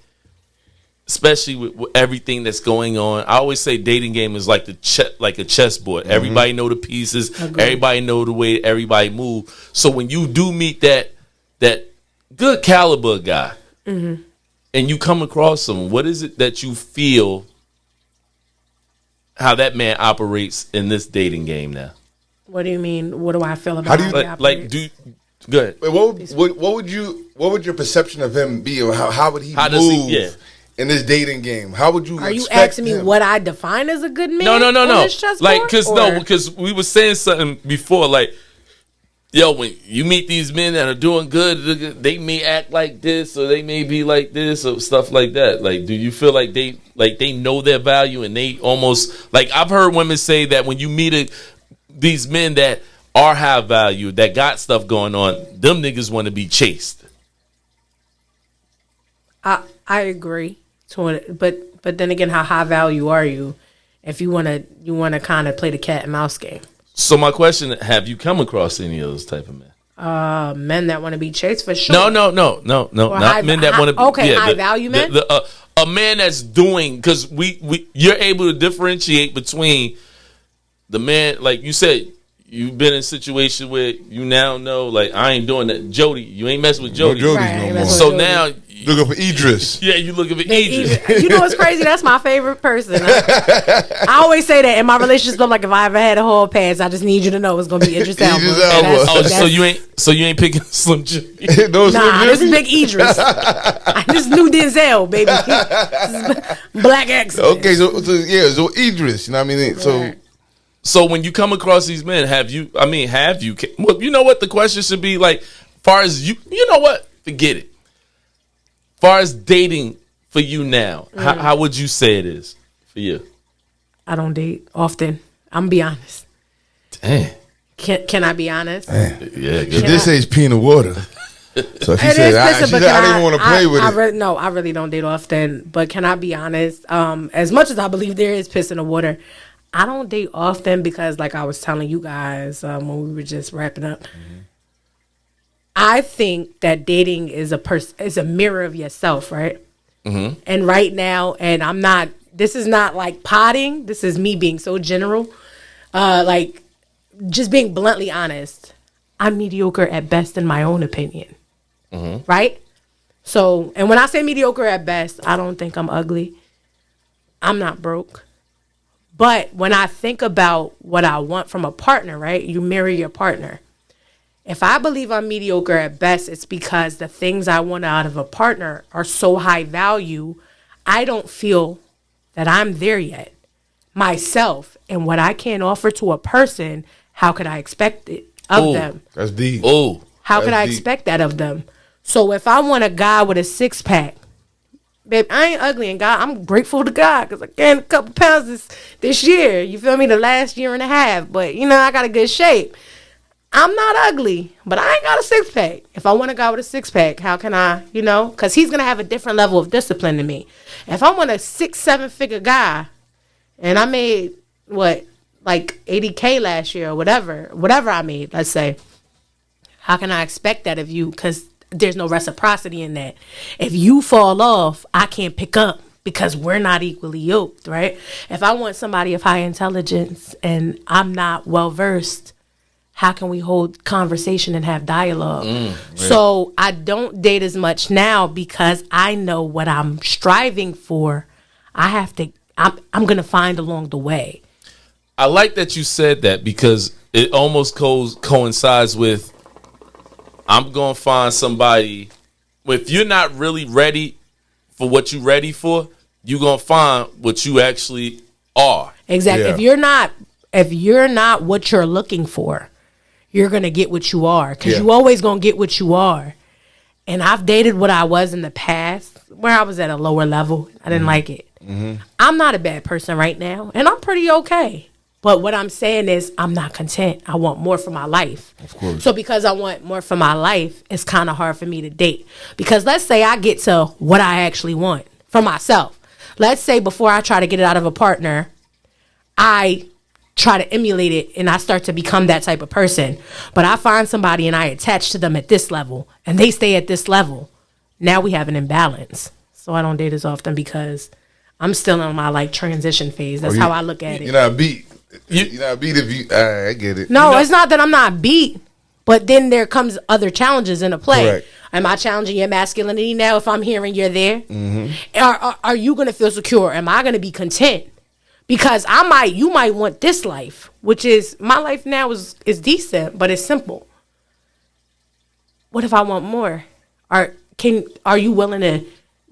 especially with everything that's going on, I always say dating game is like like a chessboard. Everybody know the pieces.
Agreed.
Everybody know the way everybody move. So when you do meet that good caliber guy, and you come across him, what is it that you feel? How that man operates in this dating game now?
What do you mean? What do I feel about
How do you-
he operates?
Go ahead.
Wait, what would your perception of him be? Or how would he
How does he-
move
yeah.
in this dating game? How would you?
Are you
expect
asking me
him?
what I define as a good man?
No.
on this chessboard,
Like,
or-
because we were saying something before, like, yo, when you meet these men that are doing good, they may act like this, or they may be like this, or stuff like that. Like, do you feel like they know their value, and they almost, like, I've heard women say that when you meet these men that are high value, that got stuff going on, them niggas want to be chased.
I agree to it, but then again, how high value are you if you wanna kind of play the cat and mouse game?
So my question: have you come across any of those type of men?
Men that want to be chased for sure.
No,
Or
not
high-
men that
high-
want to.
okay, high value men?
A man that's doing, because you're able to differentiate between the man, like you said, you've been in a situation where you now know, like, I ain't doing that. Jody, you ain't messing with Jody.
Jody's
Right,
no
that's
more.
what-
So
Jody.
now,
Looking for Idris.
yeah, you looking for
They
Idris.
You know what's crazy? That's my favorite person. I always say that in my relationships. I'm like, if I ever had a hall pass, I just need you to know it's gonna be Idris Elba.
Idris
And
Elba.
Oh,
that's-
so you ain't picking Slim Jimmy.
Those
Nah, this is
Jimmy?
Big Idris. I just knew Denzel, baby. This is Black accent.
Okay, so Idris, you know what I mean? So
Right.
So when you come across these men, have you? Well, you know what the question should be, like, far as you know what? Forget it. Far as dating for you now, how would you say it is for you?
I don't date often. I'm gonna be honest.
Damn.
Can I be honest?
Yeah,
she
good.
did say it's peanut water. So she
It
said,
is
I
pissing, but
didn't even want to play with it.
No, I really don't date often. But can I be honest? As much as I believe there is piss in the water, I don't date often because, like I was telling you guys when we were just wrapping up, I think that dating is a mirror of yourself, right? And right now, and I'm not. This is not like potting. This is me being so general, like just being bluntly honest. I'm mediocre at best in my own opinion. Right? So, and when I say mediocre at best, I don't think I'm ugly. I'm not broke. But when I think about what I want from a partner, right? You marry your partner. If I believe I'm mediocre at best, it's because the things I want out of a partner are so high value, I don't feel that I'm there yet myself. And what I can't offer to a person, how could I expect it of them?
That's deep.
Oh,
How could
That's
I
deep.
expect that of them? So if I want a guy with a 6-pack, babe, I ain't ugly, and God, I'm grateful to God because I gained a couple pounds this year. You feel me? The last year and a half, but I got a good shape. I'm not ugly, but I ain't got a 6-pack. If I want a guy with a 6-pack, how can I, because he's gonna have a different level of discipline than me. If I want a 6-7 figure guy, and I made like $80K last year or whatever I made, let's say, how can I expect that of you? Because there's no reciprocity in that. If you fall off, I can't pick up because we're not equally yoked, right? If I want somebody of high intelligence and I'm not well versed, how can we hold conversation and have dialogue? So I don't date as much now because I know what I'm striving for. I'm going to find along the way.
I like that you said that because it almost coincides with I'm going to find somebody. If you're not really ready for what you're ready for, you're going to find what you actually are.
Exactly.
Yeah.
If you're not what you're looking for, you're going to get what you are because you always going to get what you are. And I've dated what I was in the past where I was at a lower level. I didn't like it. I'm not a bad person right now, and I'm pretty okay. But what I'm saying is I'm not content. I want more for my life.
Of course.
So because I want more for my life, it's kind of hard for me to date. Because let's say I get to what I actually want for myself. Let's say before I try to get it out of a partner, I try to emulate it and I start to become that type of person. But I find somebody and I attach to them at this level and they stay at this level. Now we have an imbalance. So I don't date as often because I'm still in my transition phase. That's how I look at it.
You're not beat. You're not beat if you. I get it.
No, it's not that I'm not beat, but then there comes other challenges into play.
Correct.
Am I challenging your masculinity now if I'm hearing you're there? Are you going to feel secure? Am I going to be content? Because you might want this life, which is my life now is decent, but it's simple. What if I want more? Are you willing to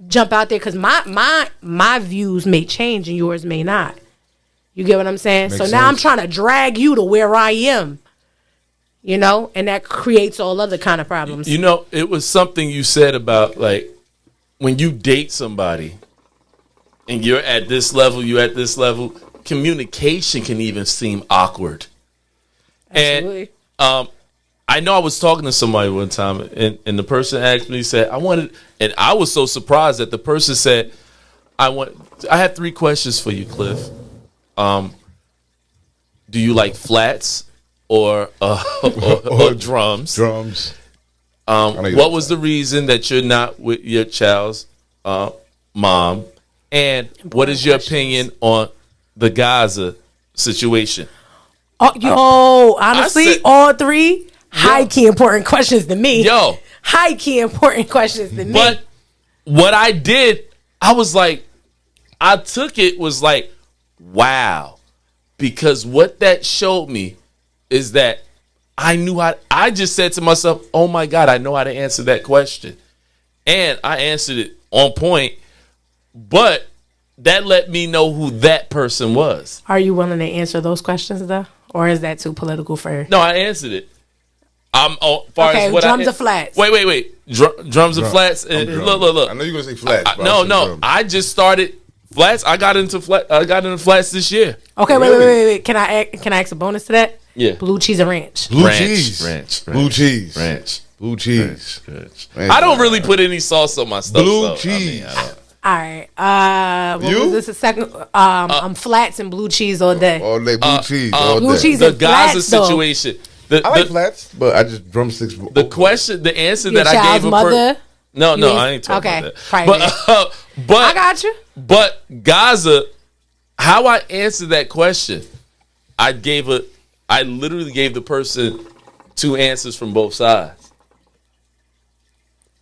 jump out there? Because my views may change and yours may not. You get what I'm saying?
Makes
so now I'm
sense.
trying to drag you to where I am. And that creates all other kind of problems.
It was something you said about when you date somebody and you're at this level, communication can even seem awkward.
Absolutely.
And I know I was talking to somebody one time and the person asked me, said, and I was so surprised that the person said, I have 3 questions for you, Cliff. Do you like flats or drums?
Drums.
What was the reason that you're not with your child's mom? And what is your opinion on the Gaza situation?
Honestly,
said-
all 3 high key important questions to me.
Yo.
High key important questions to me.
But what I did, I was like, I took it was like, wow. Because what that showed me is that I just said to myself, oh my God, I know how to answer that question. And I answered it on point, but that let me know who that person was.
Are you willing to answer those questions though? Or is that too political for
No, I answered it.
Okay, drums or flats?
Wait. Drums or flats? And look.
I know you're gonna say flats. but
No.
I'll say drums.
I just started flats. I got into flats this year.
Okay,
Really?
wait. Can I ask a bonus to that?
Yeah.
Blue cheese or ranch?
Blue
Ranch,
cheese.
ranch,
Blue cheese.
Ranch.
Blue cheese.
Ranch.
Ranch.
I don't really put any sauce on my stuff.
Blue
so, I mean,
cheese.
I don't-
All right. What
You?
was this a second? I'm flats and blue cheese all day.
All day blue cheese. All
blue
day.
cheese
the
and
Gaza
flats, though.
situation.
I like flats, but I just drumsticks.
The answer
Your
that I
child's
gave
mother?
No,
You
I ain't talking
okay,
about that.
private.
But
I got you.
But Gaza, how I answered that question, I literally gave the person 2 answers from both sides.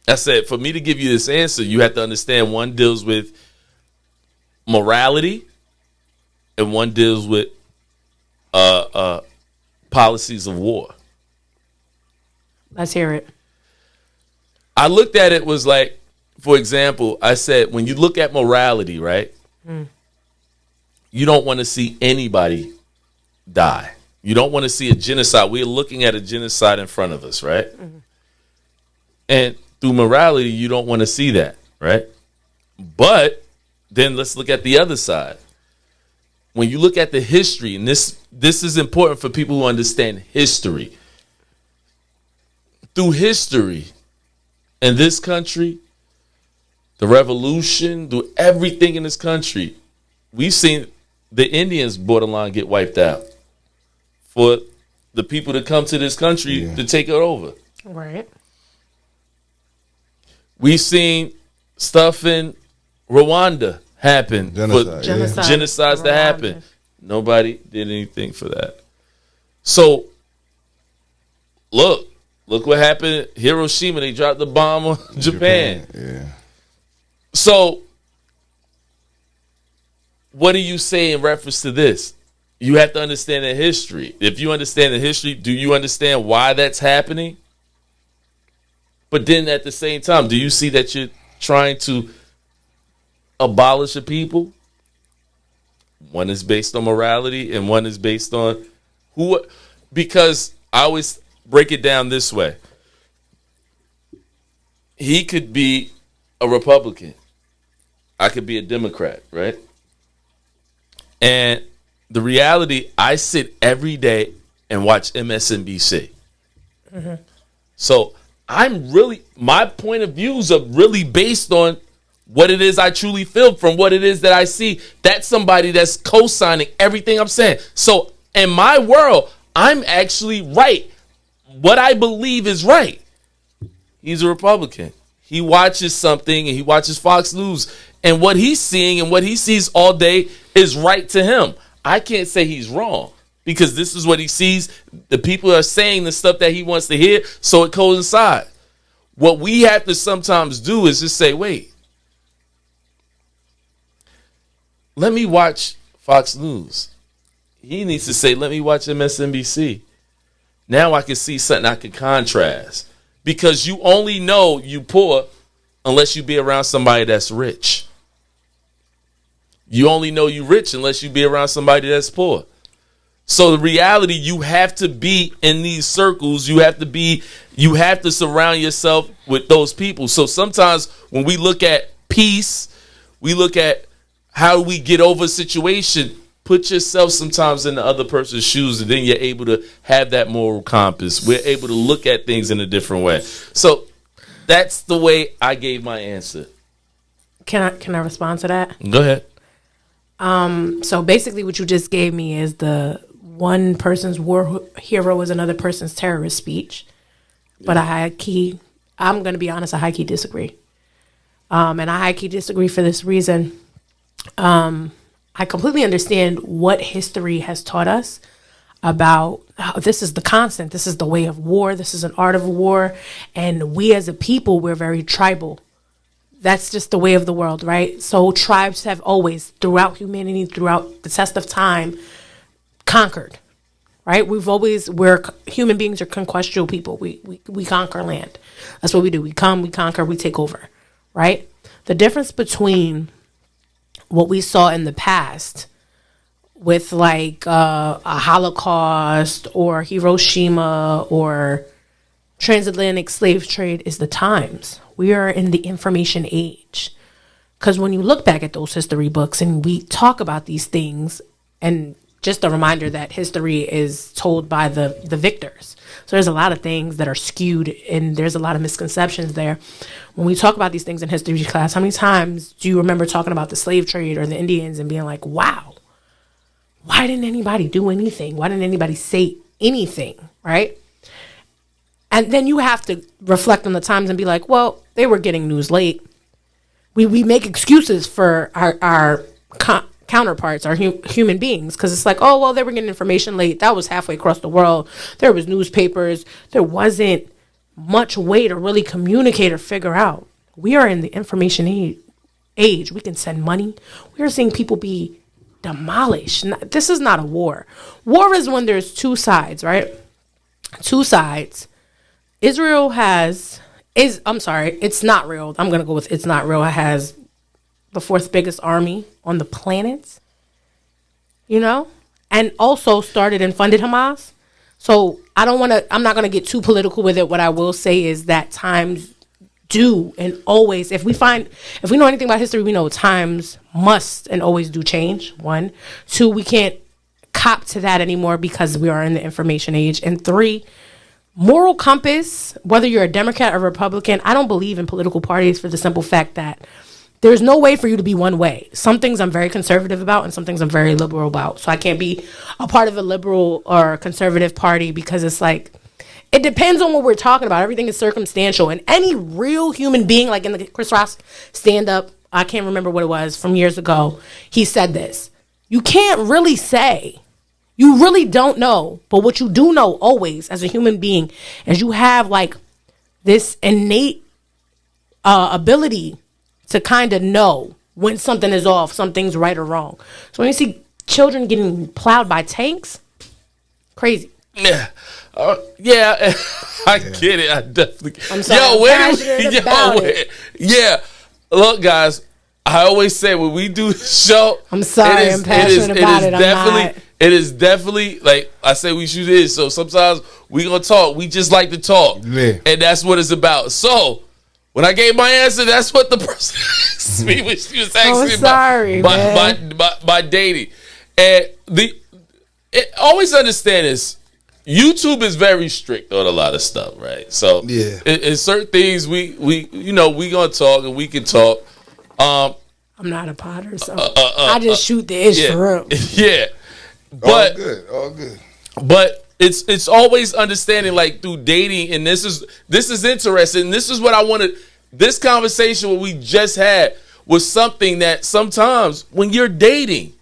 I said, for me to give you this answer, you have to understand one deals with morality and one deals with policies of war.
Let's hear it.
I looked at it was like, for example, I said, when you look at morality, right? You don't want to see anybody die. You don't want to see a genocide. We're looking at a genocide in front of us, right? Mm-hmm. And through morality, you don't want to see that, right? But then let's look at the other side. When you look at the history, and this is important for people who understand history. Through history in this country, the revolution, through everything in this country, we've seen the Indians borderline get wiped out for the people to come to this country to take it over.
Right.
We've seen stuff in Rwanda happen. Genocides that happen. Nobody did anything for that. So, look what happened at Hiroshima. They dropped the bomb on Japan.
Yeah.
So, what do you say in reference to this? You have to understand the history. If you understand the history, do you understand why that's happening? But then at the same time, do you see that you're trying to abolish a people? One is based on morality and one is based on who. Because I always break it down this way. He could be a Republican. I could be a Democrat, right? And the reality, I sit every day and watch MSNBC. Mm-hmm. So my point of views are really based on what it is I truly feel from what it is that I see. That's somebody that's co-signing everything I'm saying. So in my world, I'm actually right. What I believe is right. He's a Republican. He watches something and he watches Fox News, and what he's seeing and what he sees all day is right to him. I can't say he's wrong because this is what he sees. The people are saying the stuff that he wants to hear, so it coincides. What we have to sometimes do is just say, wait, let me watch Fox News. He needs to say, let me watch MSNBC. Now I can see something I can contrast. Because you only know you poor unless you be around somebody that's rich. You only know you rich unless you be around somebody that's poor. So the reality, you have to be in these circles. You have to surround yourself with those people. So sometimes when we look at peace, we look at how we get over a situation. Put yourself sometimes in the other person's shoes, and then you're able to have that moral compass. We're able to look at things in a different way. So that's the way I gave my answer.
Can I respond to that?
Go ahead.
So basically what you just gave me is the one person's war hero is another person's terrorist speech. But I'm going to be honest, I high-key disagree. And I high-key disagree for this reason. I completely understand what history has taught us about this is the constant. This is the way of war. This is an art of war. And we as a people, we're very tribal. That's just the way of the world, right? So tribes have always, throughout humanity, throughout the test of time, conquered, right? We're human beings are conquestual people. We conquer land. That's what we do. We come, we conquer, we take over, right? The difference between what we saw in the past with like a Holocaust or Hiroshima or transatlantic slave trade is the times. We are in the information age. Because when you look back at those history books and we talk about these things, and just a reminder that history is told by the victors. So there's a lot of things that are skewed and there's a lot of misconceptions there. When we talk about these things in history class, how many times do you remember talking about the slave trade or the Indians and being like, wow, why didn't anybody do anything? Why didn't anybody say anything, right? And then you have to reflect on the times and be like, well, they were getting news late. We make excuses for our counterparts, our human beings, because it's like, oh, well, they were getting information late. That was halfway across the world. There was newspapers. There wasn't much way to really communicate or figure out. We are in the information age. We can send money. We are seeing people be demolished. This is not a war. War is when there's two sides, right? Two sides. It's not real. I'm going to go with it's not real. It has the fourth biggest army on the planet, you know? and also started and funded Hamas. So I'm not going to get too political with it. What I will say is that times do and always, if we know anything about history, we know times must and always do change. 1, 2, we can't cop to that anymore because we are in the information age. And 3, moral compass, whether you're a Democrat or Republican, I don't believe in political parties for the simple fact that there's no way for you to be one way. Some things I'm very conservative about and some things I'm very liberal about. So I can't be a part of a liberal or conservative party because it's like, it depends on what we're talking about. Everything is circumstantial. And any real human being, like in the Chris Rock stand-up, I can't remember what it was from years ago, he said this. You can't really say, you really don't know. But what you do know always as a human being is you have like this innate ability to kind of know when something is off, something's right or wrong. So when you see children getting plowed by tanks, crazy.
Yeah. Yeah, I get it. I definitely.
I'm sorry.
Yeah. Look, guys, I always say when we do the show,
I'm sorry, I'm passionate about it.
It is definitely like I say we shoot it. So sometimes we gonna talk. We just like to talk, and that's what it's about. So when I gave my answer, that's what the person asked me when she was asking about my dating. And always understand this. YouTube is very strict on a lot of stuff, right? So in certain things we gonna talk and we can talk. I'm
not a potter, so I just shoot the ish for real.
Yeah, but
all good.
But it's always understanding, like through dating, and this is interesting. This is what I wanted. This conversation what we just had was something that sometimes when you're dating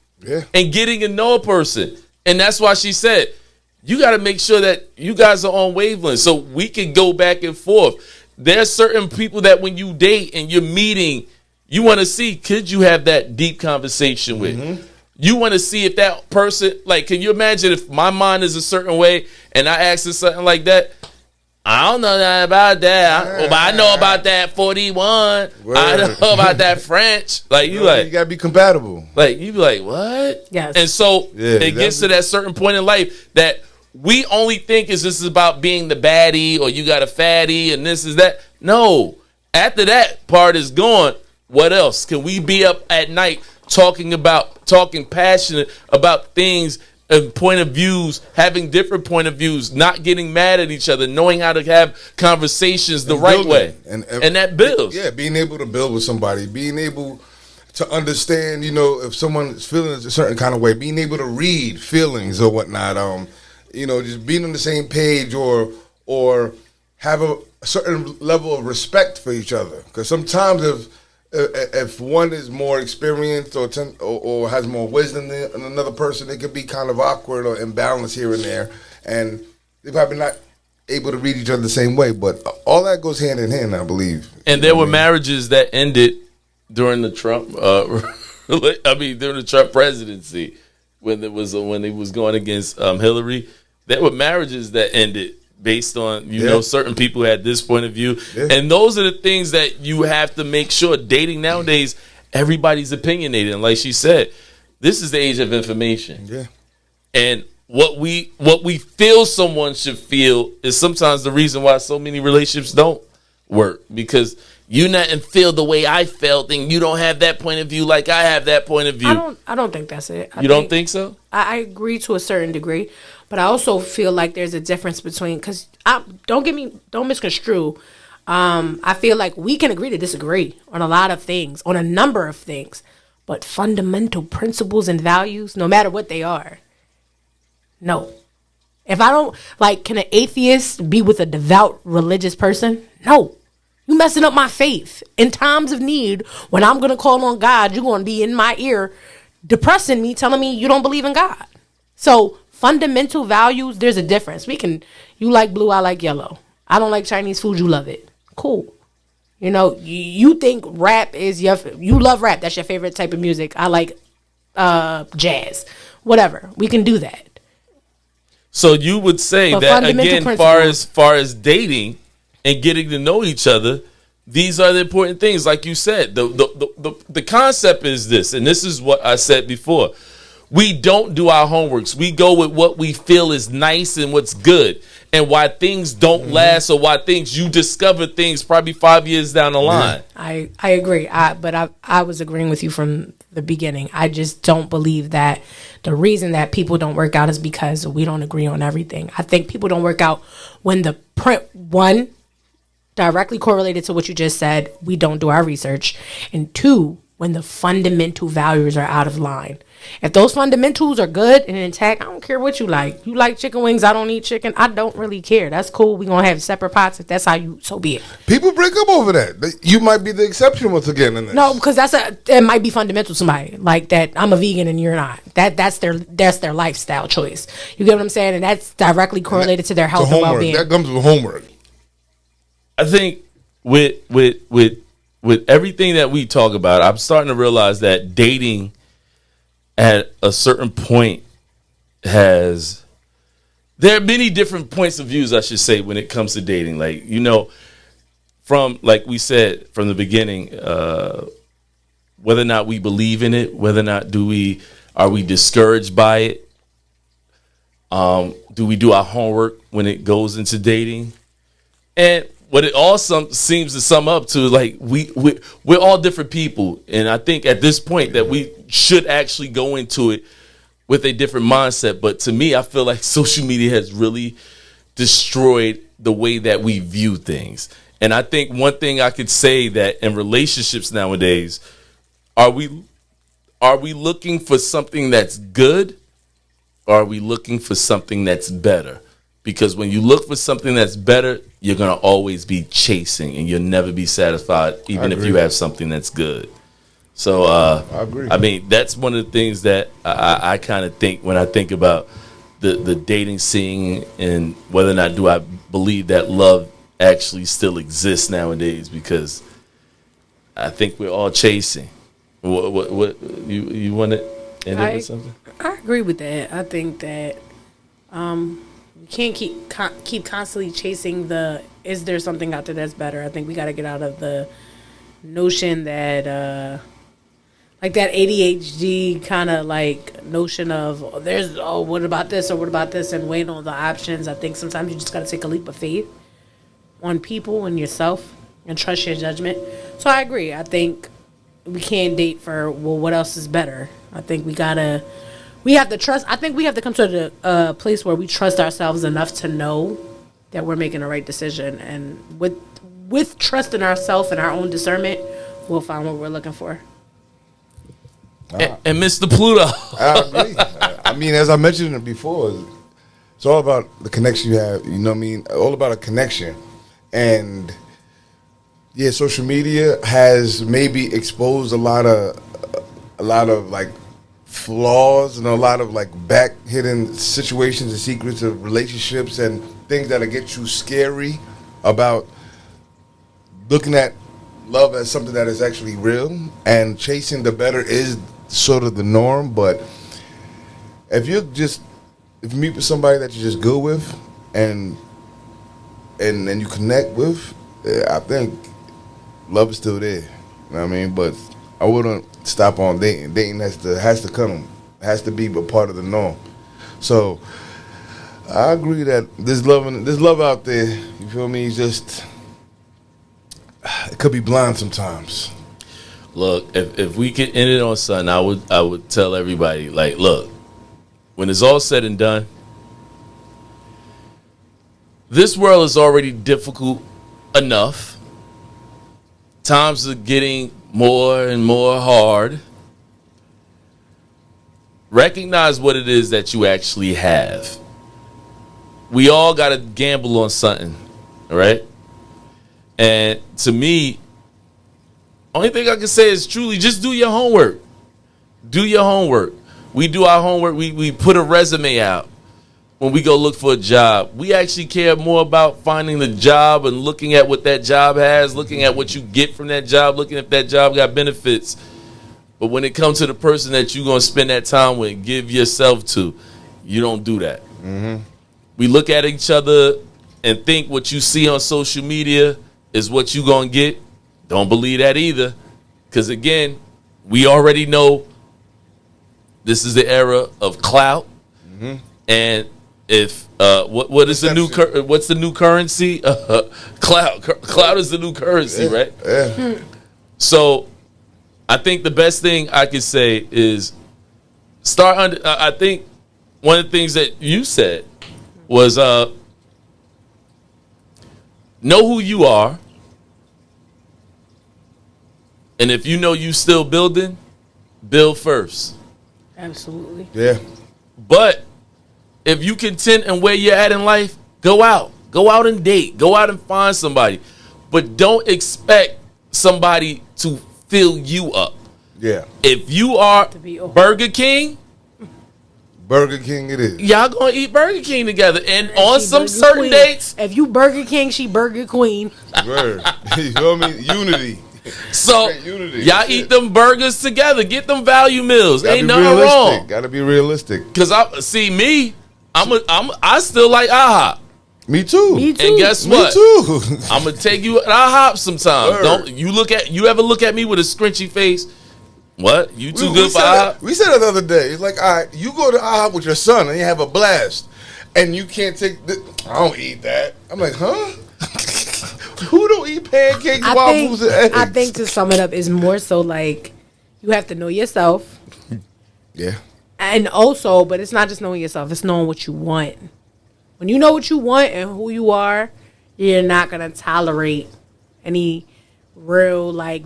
and getting to know a person, and that's why she said you got to make sure that you guys are on wavelength so we can go back and forth. There's certain people that when you date and you're meeting, you want to see, could you have that deep conversation with? Mm-hmm. You want to see if that person, like, can you imagine if my mind is a certain way and I ask her something like that? I don't know that about that. But I know about that 41. Word. I know about that French. Like you
gotta be compatible.
Like you be like, what?
Yes.
And so it gets to that certain point in life that we only think this is about being the baddie or you got a fatty and this is that. No. After that part is gone, what else? Can we be up at night talking passionate about things and point of views, having different point of views, not getting mad at each other, knowing how to have conversations the right way. And that builds.
Yeah, being able to build with somebody, being able to understand, if someone is feeling a certain kind of way, being able to read feelings or whatnot, just being on the same page or have a certain level of respect for each other. Because sometimes if one is more experienced or has more wisdom than another person, it could be kind of awkward or imbalanced here and there, and they're probably not able to read each other the same way. But all that goes hand in hand, I believe.
And there were marriages that ended during the Trump, during the Trump presidency, when he was going against Hillary. There were marriages that ended based on, certain people had this point of view. Yeah. And those are the things that you have to make sure. Dating nowadays, everybody's opinionated. And like she said, this is the age of information.
Yeah.
And what we feel someone should feel is sometimes the reason why so many relationships don't work. Because you not feel the way I felt and you don't have that point of view like I have that point of view.
I don't think that's it.
You don't think so?
I agree to a certain degree. But I also feel like there's a difference between, because don't misconstrue. I feel like we can agree to disagree on a lot of things, on a number of things, but fundamental principles and values, no matter what they are, no. If I don't, can an atheist be with a devout religious person? No. You messing up my faith. In times of need, when I'm going to call on God, you're going to be in my ear depressing me, telling me you don't believe in God. So fundamental values, there's a difference. You like blue, I like yellow. I don't like Chinese food, you love it. Cool. You think rap is you love rap, that's your favorite type of music. I like jazz. Whatever. We can do that.
So you would say but that again, far as dating and getting to know each other, these are the important things. Like you said, the concept is this, and this is what I said before. we don't do our homeworks. We go with what we feel is nice and what's good, and why things don't last, or why things you discover things probably 5 years down the line.
I agree. I was agreeing with you from the beginning. I just don't believe that the reason that people don't work out is because we don't agree on everything. I think people don't work out when the one, directly correlated to what you just said, we don't do our research, and two, when the fundamental values are out of line. If those fundamentals are good and intact, I don't care what you like. You like chicken wings, I don't eat chicken. I don't really care. That's cool. We're going to have separate pots. If that's how you, so be it.
People break up over that. You might be the exception once again in this.
No, because it might be fundamental to somebody. Like that, I'm a vegan and you're not. That's their lifestyle choice. You get what I'm saying? And that's directly correlated to their health and well-being.
That comes with homework.
I think with everything that we talk about, I'm starting to realize that dating at a certain point there are many different points of views, I should say, when it comes to dating. Like, from, like we said from the beginning, whether or not we believe in it, whether or not are we discouraged by it? Do we do our homework when it goes into dating? And what it all seems to sum up to, like, we're all different people, and I think at this point that we should actually go into it with a different mindset. But to me, I feel like social media has really destroyed the way that we view things. And I think one thing I could say that in relationships nowadays, are we looking for something that's good, or are we looking for something that's better? Because when you look for something that's better, you're going to always be chasing, and you'll never be satisfied, even if you have something that's good. So I
agree.
I mean, that's one of the things that I kind of think when I think about the dating scene, and whether or not do I believe that love actually still exists nowadays, because I think we're all chasing. What you want to end up with something?
I agree with that. I think that we can't keep constantly chasing is there something out there that's better? I think we got to get out of the notion that like that ADHD kind of like notion of what about this or what about this, and waiting on the options. I think sometimes you just got to take a leap of faith on people and yourself and trust your judgment. So I agree. I think we can't date for, well, what else is better? I think we have to trust. I think we have to come to a place where we trust ourselves enough to know that we're making the right decision. And with trust in ourselves and our own discernment, we'll find what we're looking for.
And Mr. Pluto.
I agree. I mean, as I mentioned it before, it's all about the connection you have. You know what I mean? All about a connection. And yeah, social media has maybe exposed a lot of like flaws and a lot of like back hidden situations and secrets of relationships and things that'll get you scary about looking at love as something that is actually real, and chasing the better is sort of the norm. But if you meet with somebody that you're just good with and you connect with, I think love is still there. You know what I mean? But I wouldn't stop on dating. Dating has to be a part of the norm. So I agree that there's love out there. You feel me? Just it could be blind sometimes.
Look, if we could end it on something, I would tell everybody, like, look, when it's all said and done, this world is already difficult enough. Times are getting more and more hard. Recognize what it is that you actually have. We all got to gamble on something, all right? And to me, only thing I can say is truly just do your homework. Do your homework. We do our homework. We put a resume out when we go look for a job. We actually care more about finding the job and looking at what that job has, looking at what you get from that job, looking if that job got benefits. But when it comes to the person that you're going to spend that time with, give yourself to, you don't do that. Mm-hmm. We look at each other and think what you see on social media is what you're going to get. Don't believe that either. Because, again, we already know This is the era of clout, and if what is the new what's the new currency? Clout. Clout is the new currency, right?
Yeah.
So, I think the best thing I could say is start under. I think one of the things that you said was know who you are, and if you know you still building, build first.
Absolutely.
Yeah.
But if you content and where you're at in life, go out and date, go out and find somebody, but don't expect somebody to fill you up.
Yeah.
If you are Burger King,
Burger King it is.
y'all gonna eat Burger King together, and
And
on
she
some
Burger
certain
Queen.
dates.
If you Burger King, she Burger Queen.
Word. You feel me? Unity.
So
Straight unity.
y'all
That's
eat
it.
them burgers together. Get them value meals.
Gotta
Ain't
be
nothing
realistic.
wrong.
Gotta be realistic.
Cause I see me. I still like IHOP.
Me too.
Me too.
And guess
Me
what?
too.
I'm gonna take you at IHOP sometime.
Word.
Don't you ever look at me with a scrunchy face? What? You too good for
said
IHOP?
we said it the other day. It's like, all right, you go to IHOP with your son and you have a blast, and you can't take. I don't eat that. I'm like, huh? Who don't eat pancakes, waffles, and eggs?
I think to sum it up is more so like you have to know yourself,
Yeah.
and also, but it's not just knowing yourself; it's knowing what you want. When you know what you want and who you are, you're not gonna tolerate any real like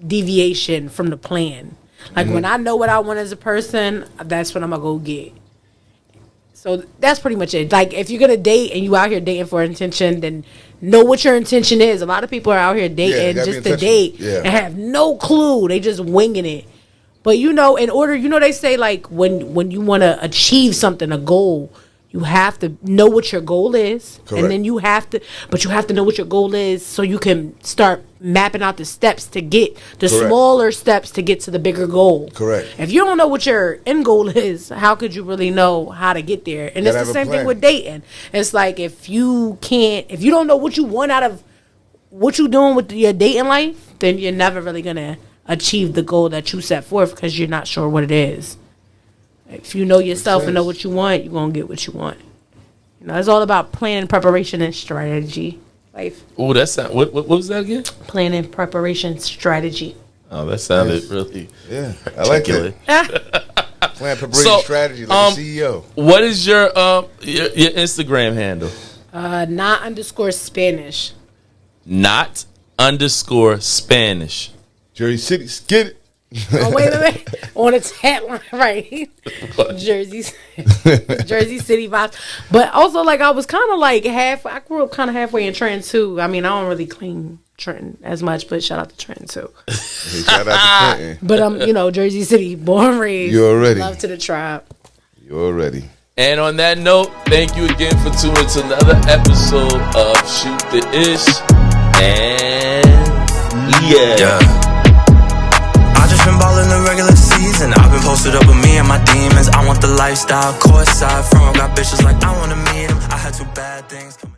deviation from the plan. Like when I know what I want as a person, that's what I'm gonna go get. So that's pretty much it. Like if you're gonna date and you out here dating for intention, then know what your intention is. A lot of people are out here dating
gotta be
just to
intentional.
date
Yeah.
and have no clue. They just winging it. But in order, they say like when you want to achieve something, a goal, you have to know what your goal is,
Correct.
and then you have to know what your goal is so you can start mapping out the steps to get the
Correct.
smaller steps to get to the bigger goal.
Correct.
If you don't know what your end goal is, how could you really know how to get there? And it's
Gotta
the
have a
same thing
plan.
with dating. It's like if you don't know what you want out of what you doing with your dating life, then you're never really gonna achieve the goal that you set forth because you're not sure what it is. If you know yourself and know what you want, you're gonna get what you want. It's all about planning, preparation, and strategy. Life.
Oh, that sound. What was that again?
Planning, preparation, strategy.
Oh, that sounded really
Yeah. I like that.
articulate.
Plan, preparation,
So,
strategy like a CEO.
What is your Instagram handle?
Not_Spanish.
Not_Spanish.
Jersey City, get it.
Oh, wait a minute. On a tagline, right? Jersey City vibes. But also, like, I was kind of like I grew up kind of halfway in Trenton, too. I mean, I don't really clean Trenton as much, but shout out to Trenton, too.
Hey, shout out to Clinton.
But I'm, Jersey City, born, raised.
You already.
Love to the tribe.
You already.
And on that note, thank you again for tuning to another episode of Shoot the Ish. And yeah.
I just been ballin' the regular season. I've been posted up with me and my demons. I want the lifestyle, courtside front. Got bitches like I wanna meet 'em. I had two bad things.